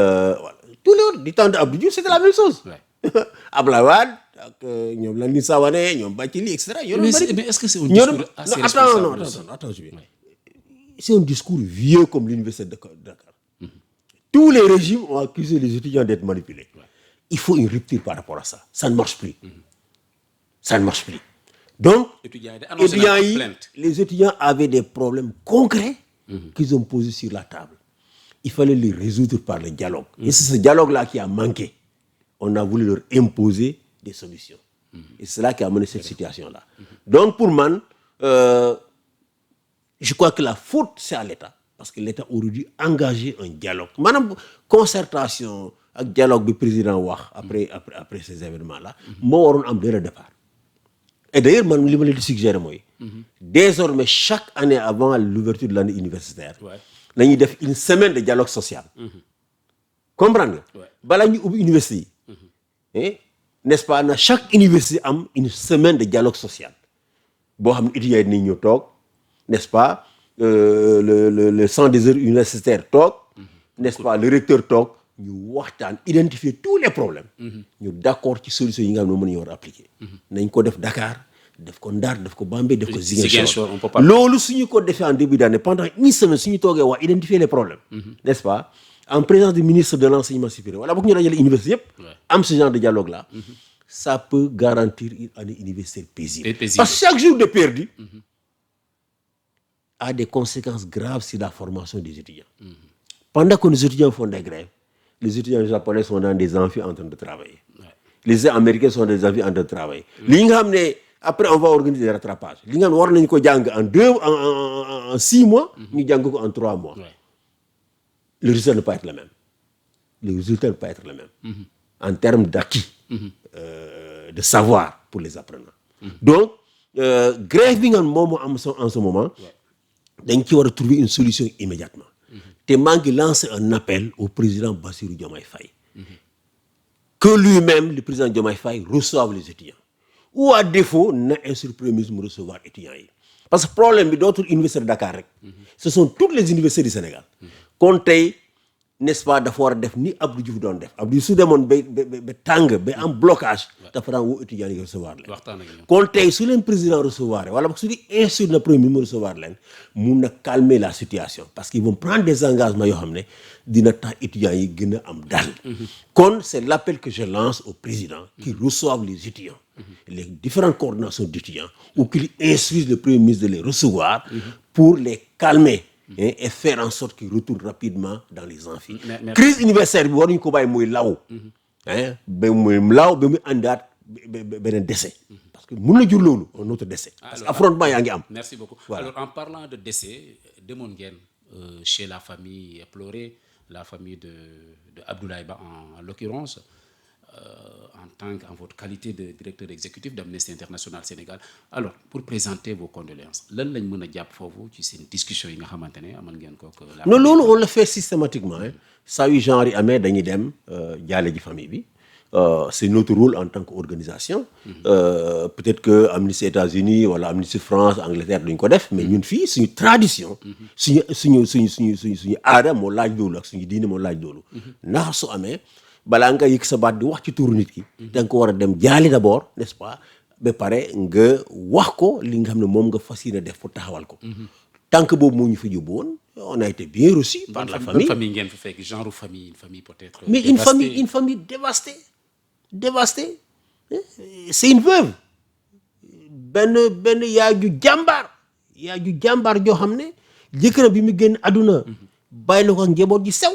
tout le du temps de Abdou Diouf c'était la même chose. Abdoulaye Wade ak ñoom Landing Savané ñoom Bathily et cetera. mais est-ce que c'est un discours assez responsable? Attends, c'est un discours vieux comme l'université de Dakar. Tous les régimes ont accusé les étudiants d'être manipulés. Il faut une rupture par rapport à ça. Ça ne marche plus. Ça ne marche plus. Donc, les étudiants avaient des problèmes concrets qu'ils ont posés sur la table. Il fallait les résoudre par le dialogue. Et c'est ce dialogue-là qui a manqué. On a voulu leur imposer des solutions. Et c'est cela qui a mené cette situation-là. Donc, pour moi, je crois que la faute, c'est à l'État. Parce que l'État aurait dû engager un dialogue. Madame, concertation, un dialogue du président Wah après ces événements-là, moi, on a dès le départ. Et d'ailleurs, je me suggère, désormais, chaque année avant l'ouverture de l'année universitaire, on a une semaine de dialogue social. Comprendre? Bala ñu ubbi université yi. N'est-ce pas? Na chaque université am une semaine de dialogue social. Boo xam ne étudiants yi dinañ ñëw toog, n'est-ce pas? Le centre des heures universitaires toog, n'est-ce pas? Le recteur toog, ñu waxtaan identifier tous les problèmes. ñu d'accord ci solution yi nga xam ne moom la ñu war a appliquer. nañ ko def Dakar, def ko Ndar, def ko Bambey, def ko Ziguinchor. Loolu suñu ko defee en début d'année pendant une semaine suñu toogee wax identifier les problèmes, n'est-ce pas? En présence du ministre de l'enseignement supérieur wala boog ñu dajale université yëpp am ce genre de dialogue là, ça peut garantir une année universitaire paisible. Parce que chaque jour de perdu a des conséquences graves sur la formation des étudiants. Pendant que les étudiants font des grèves, les étudiants japonais sont dans des amphis en train de travailler. Les Américains sont dans des amphis en train de travailler. Li nga xam ne après on va organiser des rattrapages. Li nga xam ne war nañu ko jàng en 6 mois, ñu jàng ko en 3 mois. Le résultat ne peut pas être le même. Le résultat ne peut pas être le même. En termes d'acquis, de savoir pour les apprenants. Donc, grève bi nga moom en ce moment, dañ ci war a trouver une solution immédiatement. Te maa ngi lancer un appel au président Bassirou Diomaye Faye. Que lui-même, le président Diomaye Faye, reçoive les étudiants. Ou à défaut, na instruire le premier ministre mu recevoir étudiants yi. Parce que problème bi dootul université de Dakar rek. Ce sont toutes les universités du Sénégal. Kon tey, n'est-ce pas, dafa war a def ni Abdou Diouf doon def. Abdou su demoon ba tàng ba am blocage, dafa daan woo étudiants yi recevoir leen. Kon tey su leen président recevoir wala su di instruire na premier ministre mu recevoir leen, mun na calmer la situation parce qu'ils vont prendre des engagements yoo xam ne dina tax étudiants yi gën a am dal. Kon c'est l'appel que je lance au président qui reçoive les étudiants, les différentes coordinations d'étudiants, ou qu'il instruise le premier ministre de les recevoir pour les calmer. Et faire en sorte qu'ils retournent rapidement dans les amphis. Crise universitaire bi waruñu ko bàyyi muy law. Ba muy law ba muy àndaat beneen décès. Parce que mën na jur loolu un autre décès. Parce que affrontement yaa ngi am. Merci beaucoup. Voilà. Alors en parlant de décès, demoon ngeen chez la famille éplorée, la famille de Abdoulaye Ba en l'occurrence, en en votre qualité de directeur exécutif d'Amnesty International Sénégal alors pour présenter vos condoléances lan lañ mën a jàpp foofu ci seen discussion yi nga xamante ne amal ngeen ko. non loolu on le fait systématiquement saa yu genre yi amee dañuy dem jaale ji famille bi. C'est notre rôle en tant qu'organisation. Peut-être que Amnesty États-Unis wala Amnesty France Angleterre duñ ko def mais ñun fii suñu tradition. suñu aada moo laaj loolu ak suñu diine moo laaj loolu. ndax su amee balaa nga yëg sa baat di wax ci tuuru nit ki. da nga ko war a dem jaali d'abord n'est-ce pas ba pare nga wax ko li nga xam ne moom nga fas yéene def pour taxawal ko. tànk boobu moo ñu fa yóbbu woon on a été bien reçu par la famille. Bonne famille ngeen fa fekk genre famille une famille peut-être. mais une famille dévastée c'est une veuve benn yaay ju jàmbaar joo xam ne jëkkëram bi mu génn àdduna bàyyi na ko ak njaboot ji sew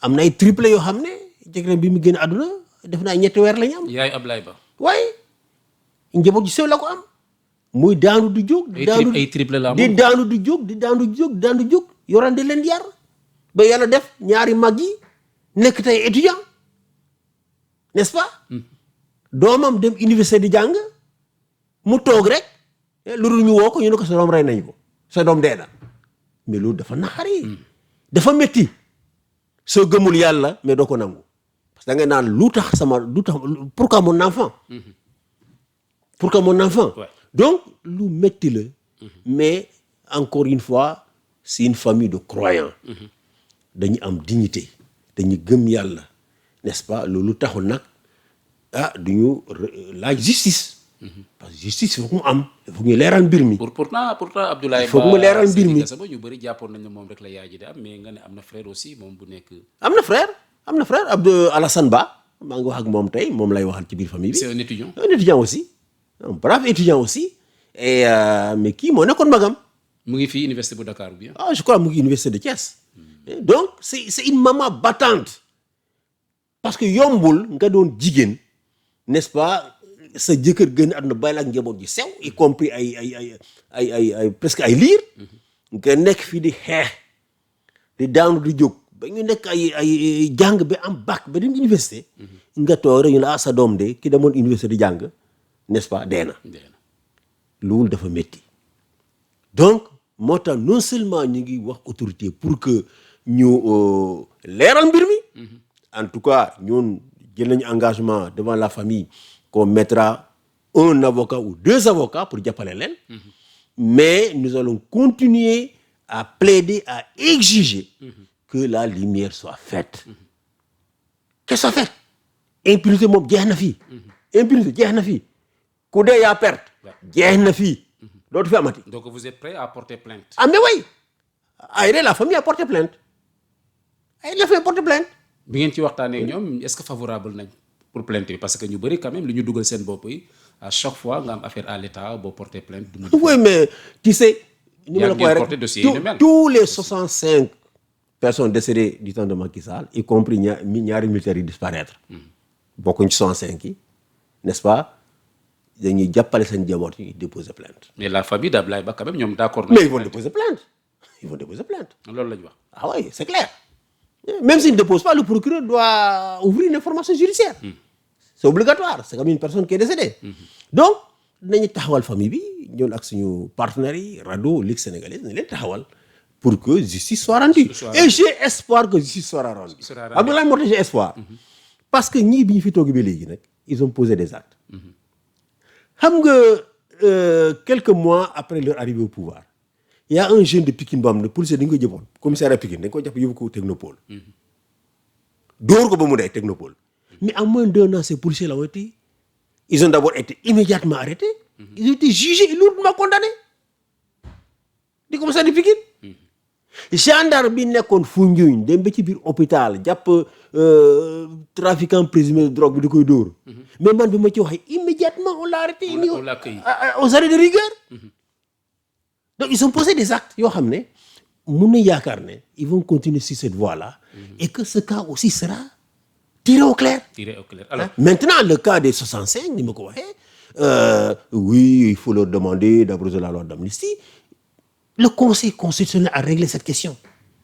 am na ay triplé yoo xam ne jëkkëram bi mu génn àdduna def naa 3 weer la ñu am. yaay Ablaye Ba. waaye njaboot ji sew la ko am muy daanu du jóg. ay triplé la di daanu du jóg yorande leen yar ba yàlla def ñaari mag yi nekk tey étudiant n'est-ce pas. doomam dem université di jàng mu toog rek loolu ñu woo ko ñu ne ko sa doom rey nañu ko sa doom dee na mais loolu dafa naxari. dafa métti soo gëmul yàlla mais doo ko nangu parce que da ngay naan pourquoi mon enfant. Ouais. donc lu métti la. mais encore une fois c'est une famille de croyants. dañu am dignité dañu gëm yàlla. n'est-ce pas loolu taxul nag duñu laaj justice. parce que justice il faut mu am il faut ñu leeral mbir mi. pourtant Abdoulaye Ba. il faut mu leeral mbir mi ñu bëri jàppoon nañ ne moom rek la yaay ji de am mais nga ne am na frère aussi moom bu nekk. am na frère Abdou Alassane Ba maa ngi wax ak moom tey moom lay waxal ci biir famille bi. c'est un étudiant. Aussi un brave étudiant aussi et mais kii moo nekkoon magam. mu ngi fii université bu Dakar ou bien. je crois mu ngi université de Thiès. donc c'est une maman battante. parce que yombul nga doon jigéen n'est-ce pas sa jëkkër gën àdduna bàyyi la ak njaboot ji sew y compris ay presque ay liir nga nekk fii di xeex di daanu di jóg ba ñu nekk ay jàng ba am bac ba dem université nga toog rek ñu la sa doom de ki demoon université di jàng n'est-ce pas dee na loolu dafa métti donc moo tax non seulement ñu ngi wax autorité pour que ñu leeral mbir mi. En tout cas, nous avons un engagement devant la famille qu'on mettra un avocat ou 2 avocats pour jàppale leen. Mais nous allons continuer à plaider, à exiger que la lumière soit faite. Qu'elle soit faite. Impunité moom jeex na fii. Impunité jeex na fii. ku dee yaa perte. jeex na fii. dootu fi amati. Donc vous êtes prêt à porter plainte? Ah mais oui. Aïda la famille a porté plainte. Aïda la famille a porté plainte. bi ngeen ci waxtaanee ak ñoom est-ce que favorable nañ pour plainte bi parce que ñu bëri quand même li ñu dugal seen bopp yi à chaque fois nga am affaire à l'état boo porter plainte. oui mais tu sais. ni ma la ko waxee rek tous les 65 personnes décédées du temps de Macky Sall y compris ñaari militaires yi disparaître. bokkuñ ci 65 yi n'est-ce pas dañuy jàppale seen njaboot yi déposer plainte. mais la famille d'Ablaye Ba quand même ñoom d'accord. mais ils vont déposer plainte. loolu la ñu wax. ah oui c'est clair. Même s'il ne dépose pas, le procureur doit ouvrir une information judiciaire. C'est obligatoire. C'est comme une personne qui est décédée. Donc, nous avons la famille, nous avons nos partenaires, RADDHO, Ligue sénégalaise, nous avons pour que justice soit rendue. Et j'ai espoir que justice soit rendue. Abdoulaye Moté, j'ai espoir. Parce que nous, ils ont posé des actes. Quelques mois après leur arrivée au pouvoir, il y a un jeune de Pikine boo xam ne policier dañu ko jëpoon commissariat Pikine dañu ko jàpp yóbbu ko technopole. dóor ko ba mu dee technopole. mais en moins d'1 an ces policiers là ont été ils ont d'abord été immédiatement arrêtés. ils ont été jugés et lourdement condamnés. di commissariat de Pikine. gendarme bi nekkoon Foundiougne dem ba ci biir hôpital jàpp trafiquant présumé de drogue bi di koy dóor. mais man bi ma ci waxee immédiatement on l'a arrêté. on l'a accueilli aux arrêts de rigueur. Donc, ils ont posé des actes. Ils vont continuer sur cette voie-là. Et que ce cas aussi sera tiré au clair. Alors, maintenant, le cas des 65, oui, il faut leur demander d'abroger la loi d'amnistie. Le Conseil constitutionnel a réglé cette question.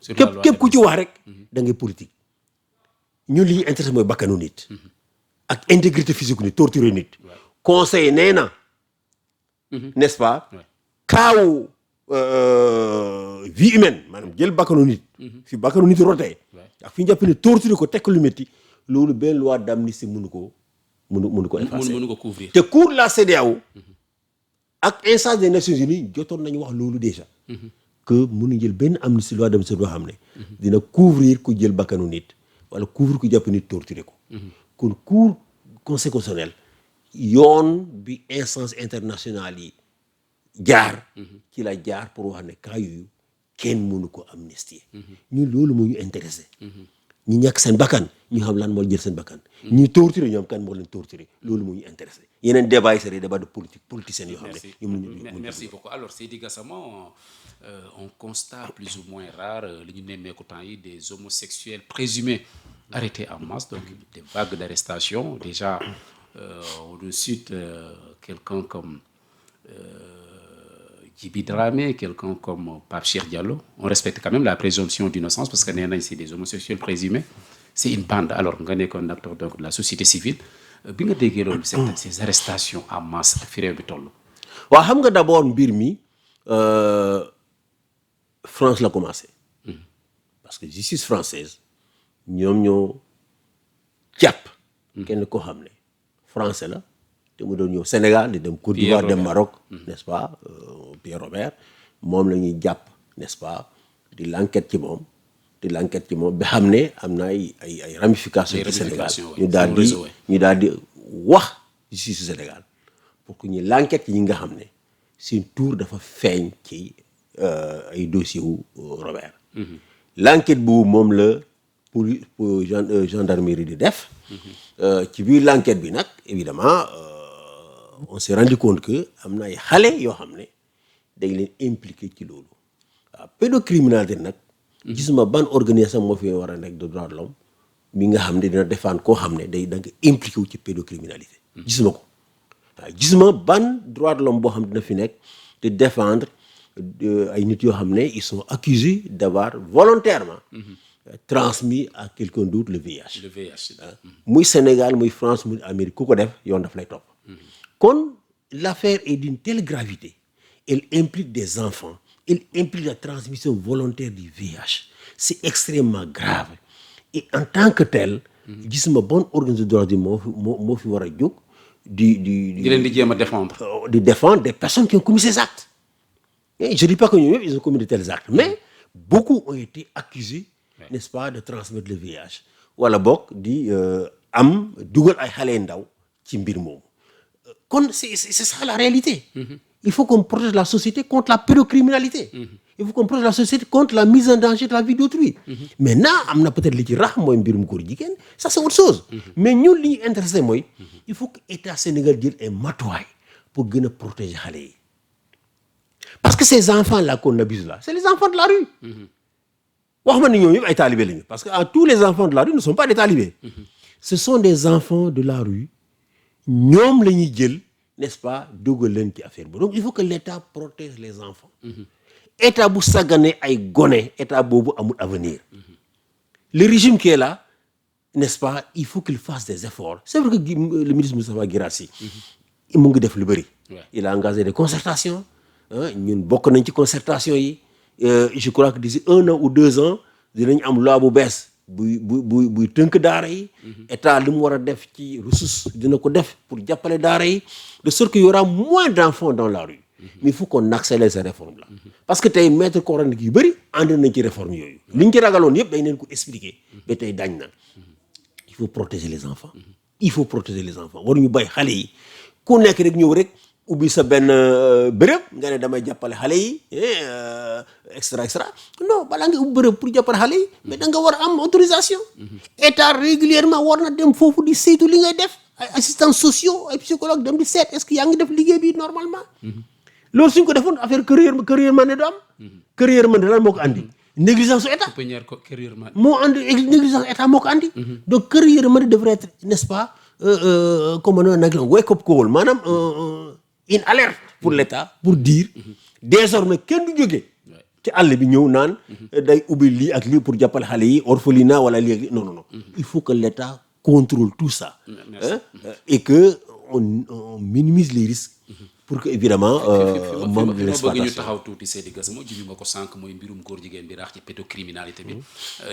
Qu'est-ce que tu as politique. Nous, li intéresse mooy bakkanu nit. ak intégrité physique ni torturer nit conseil nee na n'est-ce pas kaaw vie humaine maanaam jël bakkanu nit fi bakkanu nit rotee ak fi ñu jàpp ne torturer ko teg ko lu métti loolu benn loi d'amnistie mënu ko effacer mënu ko couvrir te cour la CEDEAO ak instance des Nations Unies jotoon nañu wax loolu déjà que mënu jël benn amnistie loi d'amnistie boo xam ne dina couvrir ku jël bakkanu nit wala couvrir ku jàpp nit torturer ko kon cour conseil constitutionnel yoon bi instance internationale yi jaar ci la jaar pour wax ne cas yooyu kenn mënu ko amnistier ñun loolu moo ñu intéressé ñi ñàkk seen bakkan ñu xam lan moo jël seen bakkan ñi torturé ñoom kan moo leen torturé loolu moo ñu intéressé yeneen débat yi c'est des débats de politiciens yoo xam ne ñoom merci beaucoup alors Seydi Gassama on constate plus ou moins rare li ñu nemmeeku temps yi des homosexuels présumés arrêtés en masse donc des vagues d'arrestation déjà on cite quelqu'un comme Djiby Dramé, quelqu'un comme Pape Cheikh Diallo, on respecte quand même la présomption d'innocence parce que c'est des homosexuels présumés, c'est une bande. Alors, on est un acteur donc, de la société civile. Bien que ces arrestations en masse, xam nga d'abord mbir mi France la commencé. Parce que justice française, ñoom ñoo jàpp kenn ko xam ne français la. te mu doon ñëw Sénégal di dem Côte d'Ivoire dem Maroc n'est-ce pas Pierre Robert moom la ñuy jàpp n'est-ce pas di l'enquête ci moom ba xam ne am na ay ramifications ci Sénégal ñu daal di wax justice Sénégal pour que ñu l'enquête yi nga xam ne seen tour dafa feeñ ci ay dossier wu Robert l'enquête boobu moom la pour gendarmerie di def ci biir l'enquête bi nag évidemment on s'est rendu compte que am na ay xale yoo xam ne dañ leen impliqué ci loolu waaw pédocriminalité nag gisuma ban organisation moo fi war a nekk de droits de l'homme mi nga xam ne dina défendre koo xam ne da nga impliqué wu ci pédocriminalité gisuma ko waaw gisuma ban droit de l'homme boo xam ne dina fi nekk de défendre ay nit yoo xam ne ils sont accusés d'avoir volontairement transmis à quelqu'un d'autre le VIH muy Sénégal muy France muy Amérique ku ko def yoon daf lay topp kon l'affaire est d'une telle gravité elle implique des enfants elle implique la transmission volontaire du VIH c'est extrêmement grave et en tant que tel gisuma bonne organisation de droits de l'homme moo fi war a jóg di leen di jéem a défendre di défendre des personnes qui ont commis ces actes et je dis pas que ñoom ils ont commis de tels actes mais beaucoup ont été accusés n'est-ce pas de transmettre le VIH wala bokk di am dugal ay xale ndaw ci mbir moomu kon c'est ça la réalité il faut qu'on protège la société contre la pédocriminalité il faut qu'on protège la société contre la mise en danger de la vie d'autrui maintenant am na peut-être li ci rax mooy mbirum góor jigéen ça c'est autre chose mais ñun li ñu intéressé mooy il faut que état Sénégal jël ay matuwaay pour gën a protéger xale yi parce que ces enfants là qu'on abuse là c'est les enfants de la rue wax ma ni ñoom yëpp ay talibés lañu parce que tous les enfants de la rue ne sont pas des talibés ce sont des enfants de la rue ñoom la ñuy jël n'est-ce pas dugal leen ci affaire bi donc il faut que l'État protège les enfants État bu sàggane ay gone État boobu amul avenir le régime qui est là n'est-ce pas il faut qu'il fasse des efforts c'est vrai que le ministre Moustapha Guirassy mu ngi def lu bëri il a engagé des concertations ñun bokk nañ ci concertation yi je crois que d'ici 1 an ou 2 ans dinañ am loi bu bees buy tënk daara yi état li mu war a def ci ressources dina ko def pour jàppale daara yi de sorte qu'il y aura moins d'enfants dans la rue mais il faut qu'on accélère ces réformes là parce que tey maître coranique yu bëri ànd nañ ci réforme yooyu li ñu ci ragaloon yëpp dañ leen ko expliquer ba tey dañ na il faut protéger les enfants waruñu bàyyi xale yi ku nekk rek ñëw rek ubbi sa benn béréb nga ne damay jàppale xale yi extra non balaa nga ubbi béréb pour jàppale xale yi mais da nga war a am autorisation état régulièrement war na dem foofu di saytu li ngay def ay assistants sociaux ay psychologues dem di seet est-ce que yaa ngi def liggéey bi normalement loolu suñ ko defoon affaire kër yërmande du am kër yërmande lan moo ko andi négligence su état moo andi négligence état moo ko andi donc kër yërmande devrait être n'est-ce pas comme on a wake up call maanaam une alerte pour l'État pour dire désormais kenn du jógee ci àll bi ñëw naan day ubbi lii ak lii pour jàppale xale yi orphelinat wala lii ak lii non il faut que l'État contrôle tout ça. Hein? Et que on minimise les risques pour que évidemment moom fi ma bëgg ñu taxaw tuuti Seydi Gassama juñu nga ko sànq mooy mbirum góor jigéen bi raax ci pédocriminalité bi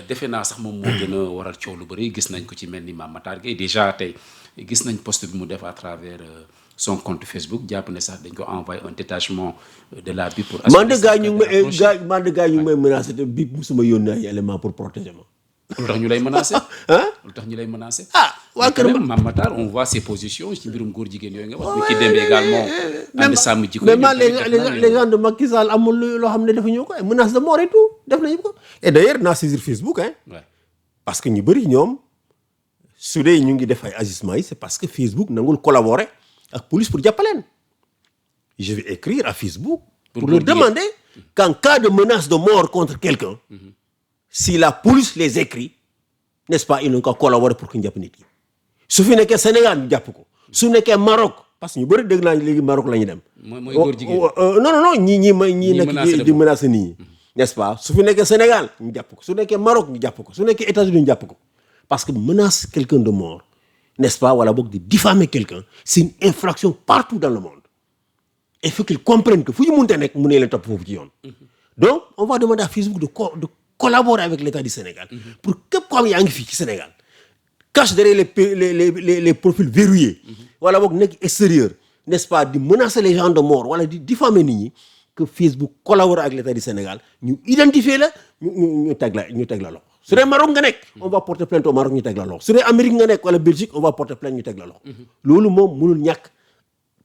defe naa sax moom moo gën a waral coow lu bëri gis nañ ko ci mel ni Mame Matar Gueye déjà tey gis nañ post bi mu def à travers son compte Facebook jàpp ne sax dañ ko envoyé un détachement de la BIP pour man de gars ñu ngi may menacé te BIP musuma yónnee ay éléments pour protéger ma. lu tax ñu lay menacé. ah lu tax ñu lay menacé. waa kër même Mame Matar on voit ses positions ci mbirum góor jigéen yooyu nga wax. ñu ci dem également. ànd sàmm jikko mais man les gens de Macky Sall amul loo xam ne defuñu ko ay menaces de mort et tout def nañu ko. et d'ailleurs naa saisir Facebook hein. Ouais. parce que ñu bëri ñoom su dee ñu ngi def ay agissements yi c'est parce que Facebook nangul collaborer ak police pour jàppaleen. je vais écrire à Facebook. pour leur demander qu'en cas de menace de mort contre quelqu'un. si la police les écrit n'est-ce pas ils n'ont qu'à collaborer pour que ñu jàpp nit ki. su fi nekkee Sénégal ñu jàpp ko su nekkee Maroc parce que ñu bëri dégg naa léegi Maroc la ñu dem. mooy góor jigéen non ñii nekk di menacer nit ñi. n'est-ce pas su fi nekkee Sénégal ñu jàpp ko su nekkee Maroc ñu jàpp ko su nekkee États-Unis ñu jàpp ko parce que menace quelqu'un de mort n'est-ce pas wala boog di diffamer quelqu'un c'est une infraction partout dans le monde il faut qu'ils comprennent que fu ñu mënte nekk mu ne leen topp foofu ci yoon. donc on va demander à Facebook de collaborer avec l'État du Sénégal. pour képp koo xam yaa ngi fii ci Sénégal. cache derrière les profils verrouillés. wala boog nekk extérieur n'est-ce pas di menacer les gens de mort wala di diffamer nit ñi que Facebook collabore avec l'État du Sénégal ñu identifier la ñu teg la loxo. su dee Maroc nga nekk. on va porter plainte au Maroc ñu teg la loxo su dee Amérique nga nekk wala Belgique on va porter plainte ñu teg la loxo. loolu moom mënul ñàkk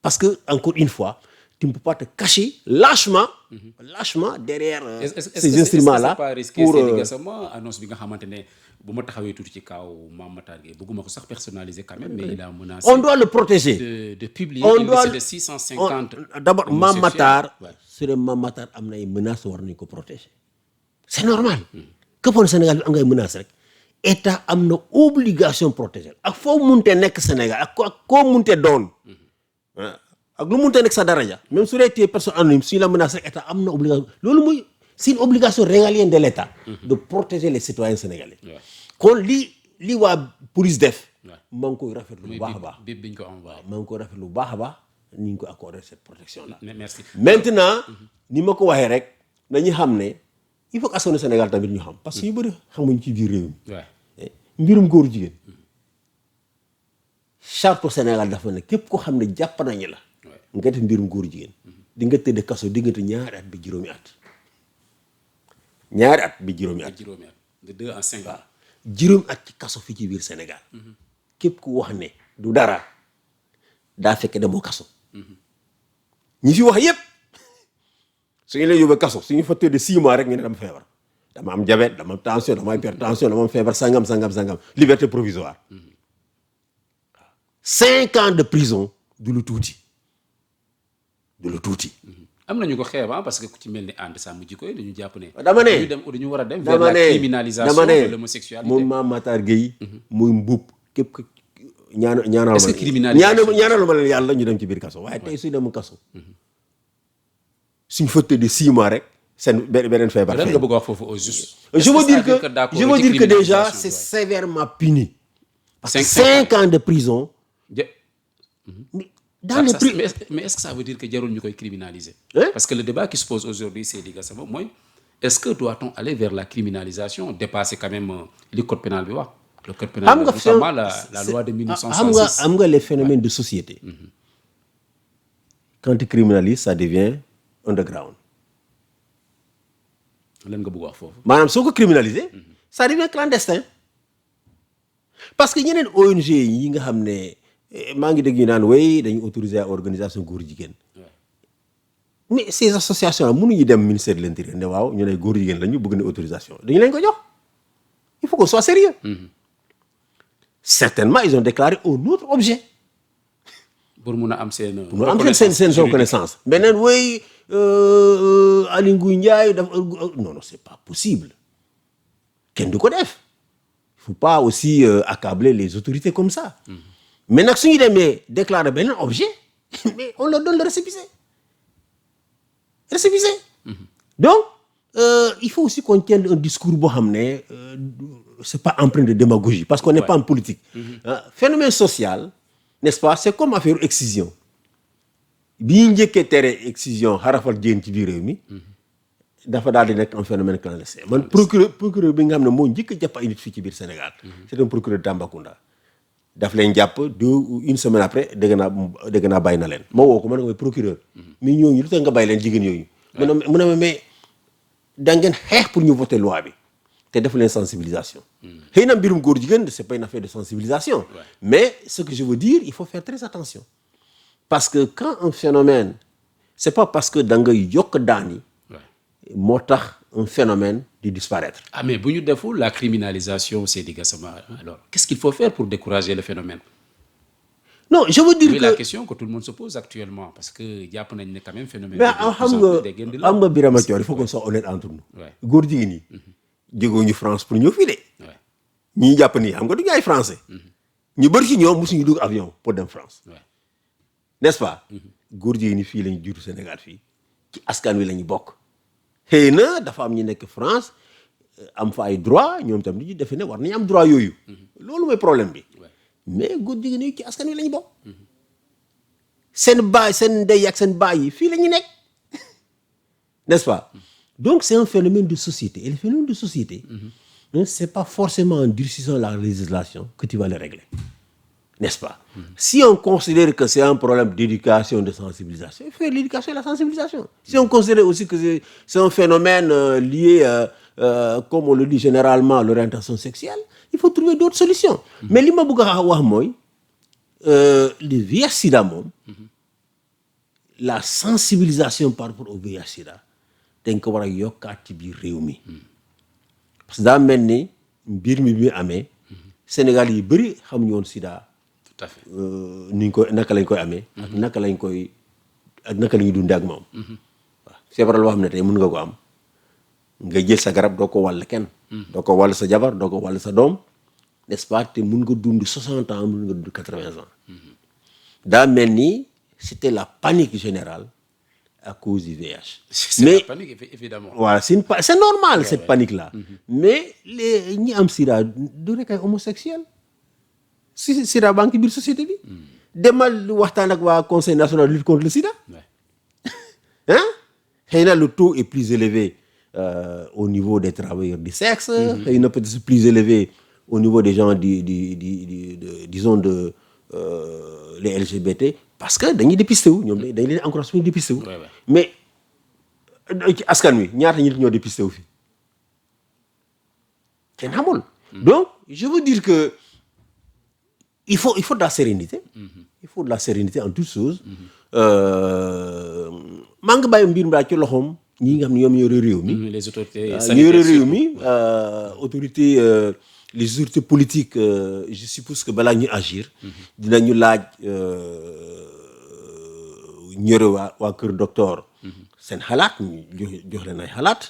parce que encore une fois tu ne peux pas te cacher lâchement derrière ces instruments-là. pour annonce bi nga xamante ne bu ma taxawee tuuti ci kaw Mame Matar Gueye bëgguma ko sax personnaliser quand même mais il a menacé. on doit le protéger. de publier une liste de 650. d'abord Mame Matar. su dee Mame Matar am na ay menaces war nañu ko protéger. c'est normal. këppoon Sénégal bi am ngay menace rek état am na obligation protéger ak foo munte nekk Sénégal ak koo munte doon. ak lu munte nekk sa daraja même su dee personne anonyme suñu la menace rek état am na obligation loolu muy c'est une obligation régalienne de l'état de protéger les citoyens sénégalais. kon li waa police def. maa ngi koy rafetlu bu baax a baax. bib biñ ko envoyé. maa ngi koy rafetlu bu baax a baax ni ñu ko accorder cette protection là. merci. maintenant ni ma ko waxee rek nañu xam ne il faut que askanu Sénégal tamit ñu xam parce que yu bëri xamuñ ci biir réew mi. mbirum góor jigéen charte Sénégal dafa ne képp ko xam ne jàpp nañu la. nga def mbirum góor jigéen di nga tëdd kaso diggante ñaari at bi juróomi at. de 2 à 5 ans. juróomi at ci kaso fii ci biir Sénégal. képp ku wax ne du dara daa fekk demoo kaso. ñi fi wax yépp su ñu lay yóbbee kaso su ñu fa tëdd 6 mois rek ñu ne dama feebar dama am diabète dama am tension dama am hypertension dama am feebar sangam liberté provisoire. 5 ans de prison du lu tuuti. am nañu ko xeeb parce que ku ci mel ni ànd sàmm jikko yi dañu jàpp ne. dama ne dañu war a dem vers la criminalisation de l'homosexualité. moom Mame Matar Gueye. muy mbub képp ku ñaanal est-ce que criminalisation ñaanal ma leen yàlla ñu dem ci biir kaso waaye tey suy dem kaso. suñ fa tëddee 6 mois rek seen beneen feebar. lan nga bëgg a wax foofu au juste. je veux dire que déjà c'est sévèrement puni. parce que 5 ans de prison. mais est-ce que ça veut dire que jarul ñu koy criminaliser. parce que le débat qui se pose aujourd'hui Seydi Gassama mooy est-ce que doit-on aller vers la criminalisation dépasser quand même li code pénal bi wax. le code pénal notamment la loi de 1966. xam nga les phénomènes de société. quand tu criminalises ça devient underground. lan nga bëgg wax foofu. maanaam soo ko criminaliser. ça devient clandestin. parce que ñeneen ONG yi nga xam ne. maa ngi dégg ñu naan way dañu autoriser à organisation góor jigéen mais ces associations là mënuñu dem ministère de l'intérieur ne waaw ñu ne góor jigéen la ñu bëgg ne autorisation dañu leen ko jox il faut qu'on soit sérieux. certainement ils ont déclaré un autre objet. pour mun a am seen. pour am seen reconnaissance. beneen way Aly Ngouille Ndiaye dafa non c'est pas possible kenn du ko def il faut pas aussi accabler les autorités comme ça. mais nag su ñu demee déclarer benn objet mais on leur donne le récépissé. donc il faut aussi qu'on tienne un discours boo xam ne c'est pas empreint de démagogie parce qu'on n'est pas en politique. Phénomène social, n'est-ce pas, c'est comme affaire excision bi ñu njëkkee tere excision xarafal jéen ci biir réew mi dafa daal di nekk un phénomène clandestin. Man procureur bi nga xam ne moo njëkk a jàpp ay nit fii ci biir Sénégal c'est un procureur Tambacounda. daf leen jàpp 2 ou 1 semaine après dégg naa bàyyi na leen ma woo ko ma ne ko mooy procureur mais ñooñu lu tax nga bàyyi leen jigéen yooyu mu ne ma mais da ngeen xeex pour ñu voter loi bi te def leen sensibilisation xëy na mbirum góor jigéen c'est pas une affaire de sensibilisation mais ce que je veux dire il faut faire très attention parce que quand un phénomène c'est pas parce que da nga yokk daan yi moo tax un phénomène de disparaître. Ah mais bu ñu deful la criminalisation Seydi Gassama alors qu'est-ce qu'il faut faire pour décourager le phénomène? Non, je veux dire oui, que la question que tout le monde se pose actuellement parce que jàpp nañ ne quand même phénomène. mais xam nga Birama Thior il faut qu'on soit honnête entre nous. góor jigéen ñi. jógoo ñu France pour ñëw fii de. ñi jàpp nii xam nga du ñu ay français. ñu bëri ci ñoom mosuñu dugg avion pour dem France. n'est-ce pas. góor jigéen ñi fii lañu juutu Sénégal fii ci askan wi lañu bokk. xëy na dafa am ñu nekk France am fa ay droit ñoom tam li ñu defe ne war nañu am droit yooyu. loolu mooy problème bi. mais góor jigéen yi ci askan wi lañu bokk. seen baay seen ndey ak seen baay yi fii la ñu nekk n'est-ce pas. donc c'est un phénomène de société et le phénomène de société. c'est pas forcément en durcissant la législation que tu vas le régler. N'est-ce pas? Si on considère que c'est un problème d'éducation, de sensibilisation, il faut faire l'éducation et la sensibilisation. Si on considère aussi que c'est un phénomène lié, comme on le dit généralement, à l'orientation sexuelle, il faut trouver d'autres solutions. Mais li ma bëgg a wax mooy le VIH/Sida moom la sensibilisation par rapport au VIH/Sida dañ ko war a yokkaat ci biir réew mi. Parce que daa mel ni mbir mi bi amee Sénégal yi bëri xamuñu woon Sida. Tout à fait. Ni ñu ko naka lañ koy amee. ak naka lañ koy ak naka la ñuy dundee ak moom. waaw feebar loo xam ne tey mën nga ko am nga jël sa garab doo ko wàll kenn. doo ko wàll sa jabar doo ko wàll sa doom n'est-ce pas te mën nga dund 60 ans mën nga dund 80 ans. daa mel ni c'était la panique générale à cause du VIH. C'est la panique évidemment. Voilà, c'est normal cette panique-là. Mais ñi am Sida du rek ay homosexuels. si Sida baa ngi ci biir société bi. demal waxtaan ak waa conseil national de lutte contre le Sida. hein xëy na le taux est plus élevé au niveau des travailleurs du sexe. xëy na peut-être plus élevé au niveau des gens disons les LGBT. parce que dañuy dépisté wu ñoom dañ leen encouragé pour ñu dépisté wu. mais ci askan wi ñaata ñi ñoo dépisté wu fi kenn xamul. donc je veux dire que il faut de la sérénité. il faut de la sérénité en toutes choses. maa ngi bàyyi mbir mi daal ci loxoom ñi nga xam ne ñoom yore réew mi. les autorités sanitaires yore réew mi les autorités politiques je suppose que balaa ñuy agir. dinañu laaj ñore waa kër docteur. seen xalaat ñu jox leen ay xalaat.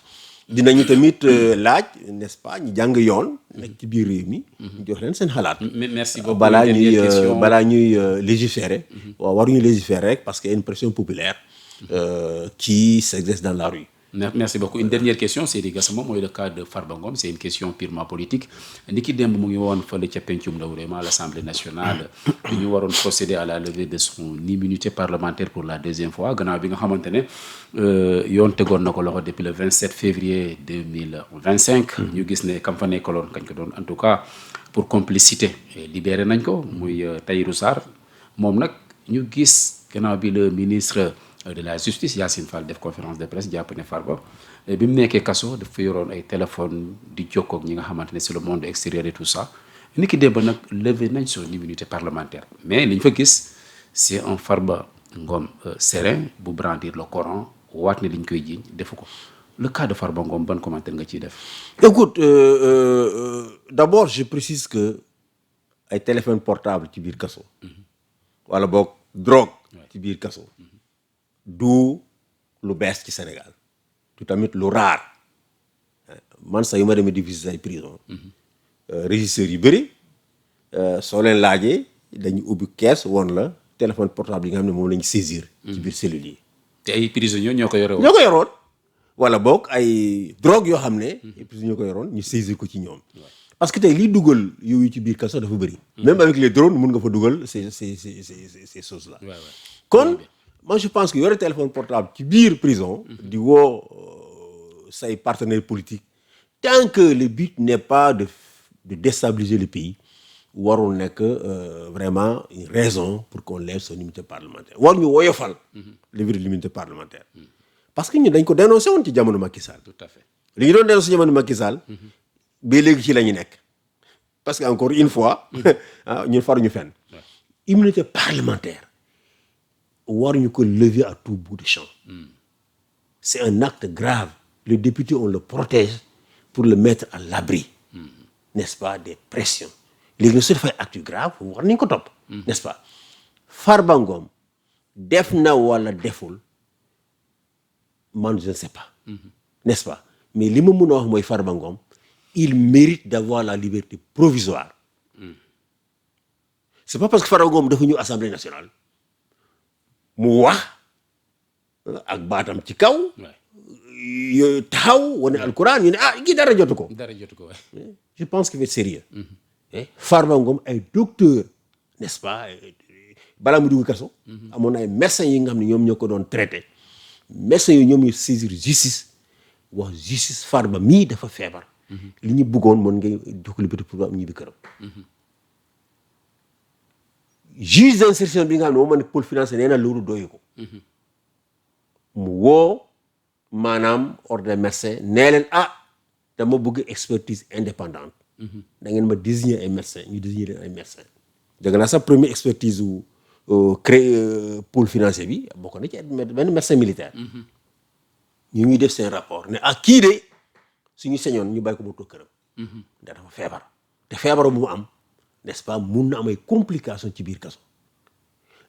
dinañu tamit laaj n'est-ce pas ñu jàng yoon. nekk ci biir réew mi. ñu jox leen seen xalaat. merci beaucoup balaa ñuy légiférer. waaw waruñu légiférer rek parce qu'il y a une pression populaire. qui s'exerce dans la rue. Merci beaucoup. Une dernière question, Seydi Gassama, mooy le cas de Farba Ngom, c'est une question purement politique. Ni ki démb mu ngi woon fële ca pencum ndaw réew à l'Assemblée nationale bi ñu waroon procéder à la levée de son immunité parlementaire pour la deuxième fois gannaaw bi nga xamante ne yoon tegoon na ko loxo depuis le 27 février 2025. ñu gis ne kam fa nekkaloon kañ ko doon en tout cas pour complicité libéré nañ ko muy Tahirou Sarr moom nag ñu gis gannaaw bi le ministre de la justice Yassine Fall def conférence de presse jàpp ne Farba bi mu nekkee kaso dafa yoroon ay téléphone di jokkoo ak ñi nga xamante ne c'est le monde extérieur et tout ça ni ki démb nag levé nañ son immunité parlementaire mais li ñu fa gis c'est un Farba Ngom serein bu brandir le Coran waat ne li ñu koy jiiñ defu ko le cas de Farba Ngom ban commentaire nga ciy def. Écoute d'abord je précise que ay téléphone portable ci biir kaso wala boog drogue ci biir kaso du lu bees ci Sénégal du tamit lu raar man sax yu ma demee di visiter ay prison régisseurs yu bëri soo leen laajee dañu ubbi kees woon la téléphone portable yi nga xam ne moom la ñu saisir ci biir cellules yi te ay prisonniers ñoo ko yore woon. ñoo ko yoroon wala boog ay drogue yoo xam ne prisonniers ñu ko yoroon ñu saisir ko ci ñoom parce que tey liy dugal yooyu ci biir kaso dafa bëri même avec les drones mun nga fa dugal ces choses là kon moi je pense que yore téléphone portable ci biir prison di woo say partenaires politiques tant que le but n'est pas de déstabiliser le pays warul nekk vraiment une raison pour qu'on lève son immunité parlementaire war ñu woyofal lever l'immunité parlementaire parce que ñun dañ ko dénoncé woon ci jamono Macky Sall. Tout à fait. li ñu doon dénoncé jamono Macky Sall. ba léegi ci la ñu nekk. parce que encore une fois. ñun faruñu fenn. immunité parlementaire waruñu ko lever à tout bout de champ. C'est un acte grave. Le député on le protège pour le mettre à l'abri. N'est-ce pas des pressions. léegi nag su dafay acte grave war nañu ko topp. n'est-ce pas Farba Ngom def na wala deful. man je ne sais pas. n'est-ce pas mais li ma mën a wax mooy Farba Ngom il mérite d'avoir la liberté provisoire. c'est pas parce que Farba Ngom dafa ñëw assemblée nationale mu wax ak baatam ci kaw. yooyu taxaw wane alquran ñu ne kii dara jotu ko. dara jotu ko waay. je pense qu'il faut être sérieux. Farba Ngom ay docteur n'est-ce pas balaa mu dugg kaso. amoon na ay médecins yi nga xam ne ñoom ñoo ko doon traité. médecins yi ñoom ñu saisir justice wax justice Farba mii dafa feebar. li ñu bëggoon mën ngay jox ko liberté pour am ñibbi këram. juge d'instruction bi nga xam ne moom man pôle financier nee na loolu doyu ko. mu woo maanaam ordre des médecins nee leen dama bëgg expertise indépendante. da ngeen ma désigner ay médecins ñu désigner leen ay médecins. dégg naa sax première expertise wu créé pôle financier bi bokk na ci benn médecin militaire. ñu ngi def seen rapport ne kii de suñu sañoon ñu bàyyi ko mu toog këram. ndax dafa feebar te feebar bu mu am n'est-ce pas mun na am ay complications ci biir kaso.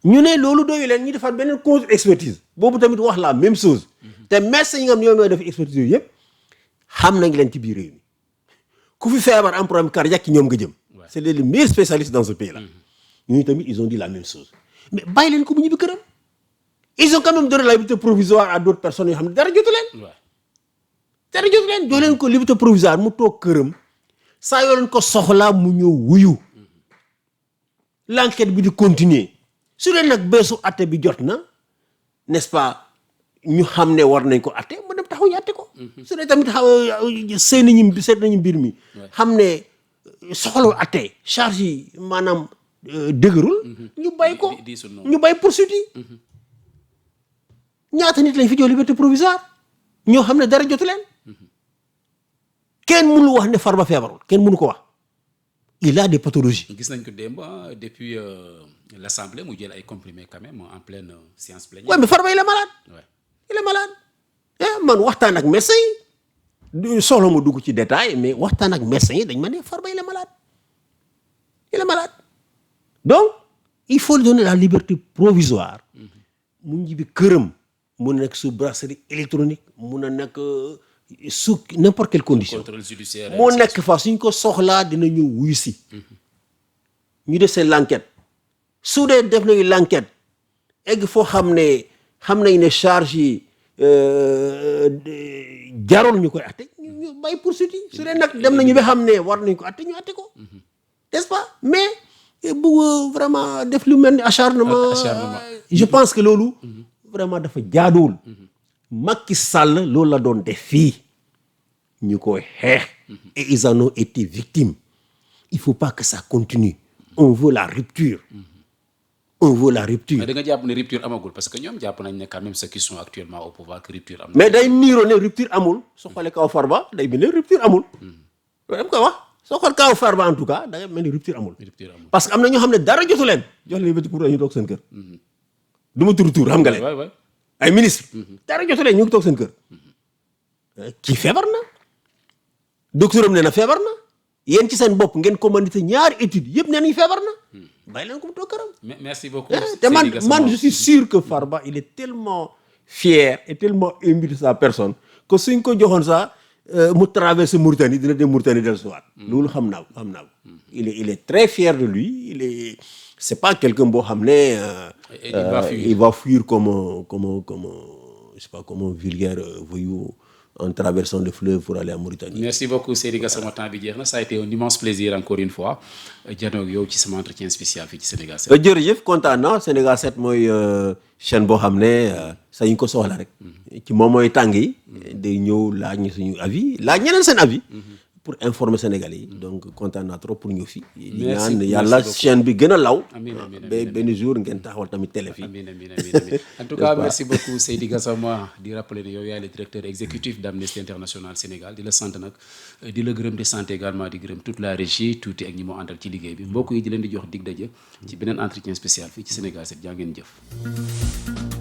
ñu ne loolu doyu leen ñu defaat beneen contre expertise boobu tamit wax la même chose. te médecins yi nga xam ñoom ñooy def expertise yooyu yëpp xam nañ leen ci biir réew mi ku fi feebar am problème cardiaque ñoom nga jëm. c'est les meilleurs spécialistes dans ce pays là. ñooñu tamit ils ont dit la même chose mais bàyyi leen ko bu ñibbi këram. ils ont quand même donné la liberté provisoire à d'autres personnes yoo xam ne dara jotu leen. dara jotu leen jox leen ko liberté provisoire mu toog këram saa yoo leen ko soxlaa mu ñëw wuyu. l'enquête bi di continuer su dee nag beesu atte bi jot na n'est-ce pas ñu xam ne war nañ ko atte mu dem taxaw ñu atte ko. su dee tamit seet nañu mbir mi. xam ne soxla atte charge yi maanaam dëgërul. ñu bàyyi ko ñu bàyyi poursuite yi. ñaata nit lañ fi jox liberté provisoire ñoo xam ne dara jotu leen. kenn mënu wax ne Farba feebarul kenn mënu ko wax. il a des pathologies. gis nañ ko démb depuis l'Assemblée mu jël ay comprimés quand même en pleine séance plénière. Ouais, mais Farba il est malade. il est malade. man waxtaan ak médecin yi soxla mu dugg ci détail mais waxtaan ak médecin yi dañ ma ne Farba il est malade. il est malade. donc il faut lui donner la liberté provisoire. mu ñibbi këram. mun na nekk sous bracelet électronique mun na nekk sous n'importe quelle condition. contrôle judiciaire. moo nekk fa suñ ko soxlaa dina ñëw wuyu si. ñu def seen l'enquête su dee def nañu l'enquête egg foo xam nañ ne charge yi jaroon ñu koy atte ñu bàyyi poursuite yi su dee nag dem nañu ba xam ne war nañ ko atte ñu atte ko. n'est-ce pas mais bu vraiment def lu mel ni acharnement. je pense que loolu. vraiment dafa jaaduwul. Macky Sall loolu la doon def fii ñu koy xeex. et ils en ont été victimes. il faut pas que ça continue. on veut la rupture. on veut la rupture. mais da nga jàpp ne rupture amagul parce que ñoom jàpp nañ ne quand même ceux qui sont actuellement au pouvoir que rupture am. mais day niiroo ne rupture amul soo xoolee kaw Farba day mel ne rupture amul. loolu dama koy wax soo xoolee kaw Farba en tout cas da ngay mel ni rupture amul. parce que am na ñoo xam ne dara jotu leen. jox leen liberté pour ñu toog seen kër. du ma tur xam nga leen. ay ministre dara jotu leen ñu ngi toog seen kër. kii feebar na. docteur am nee na feebar na. yéen ci seen bopp ngeen commandité ñaari études yëpp nee nañu feebar na. bàyyi leen ko mu toog këram. merci beaucoup. te man je suis sûr que Farba il est tellement fier et tellement imbu de sa personne que suñ ko joxoon sax mu traversé Mauritanie dina dem Mauritanie dellusiwaat. loolu xam naa ko. il est très fier de lui c'est pas quelqu'un boo xam ne. il va fuir comme je sais pas comme un vulgaire voyou en traversant le fleuve pour aller en Mauritanie. Merci beaucoup Seydi Gassama, temps bi jeex na. Ça a été un immense plaisir encore une fois janoog yow ci sama entretien spécial fii ci Sénégal 7. jërëjëf kontaan naa Sénégal 7 mooy chaîne boo xam ne saa ñu ko soxla rek. ci moom mooy tàng yi. day ñëw laaj ñu suñu avis laaj ñeneen seen avis. pour informer Sénégalais yi. donc kontaan naa trop pour ñu fi. di ñaan yàlla chaîne bi gën a law. amiin ba benn jour ngeen taxawal tamit télé fii. amiin en tout cas merci beaucoup Seydi Gassama di rappeler ne yow yaay le directeur exécutif d'Amnesty International Sénégal di la sant nag di la gërëm di sant également di gërëm toute la régie tuuti ak ñi moo àndal ci liggéey bi mbokk yi di leen di jox dig daje ci beneen entretien spécial fii ci Sénégal 7 jaa ngeen jëf.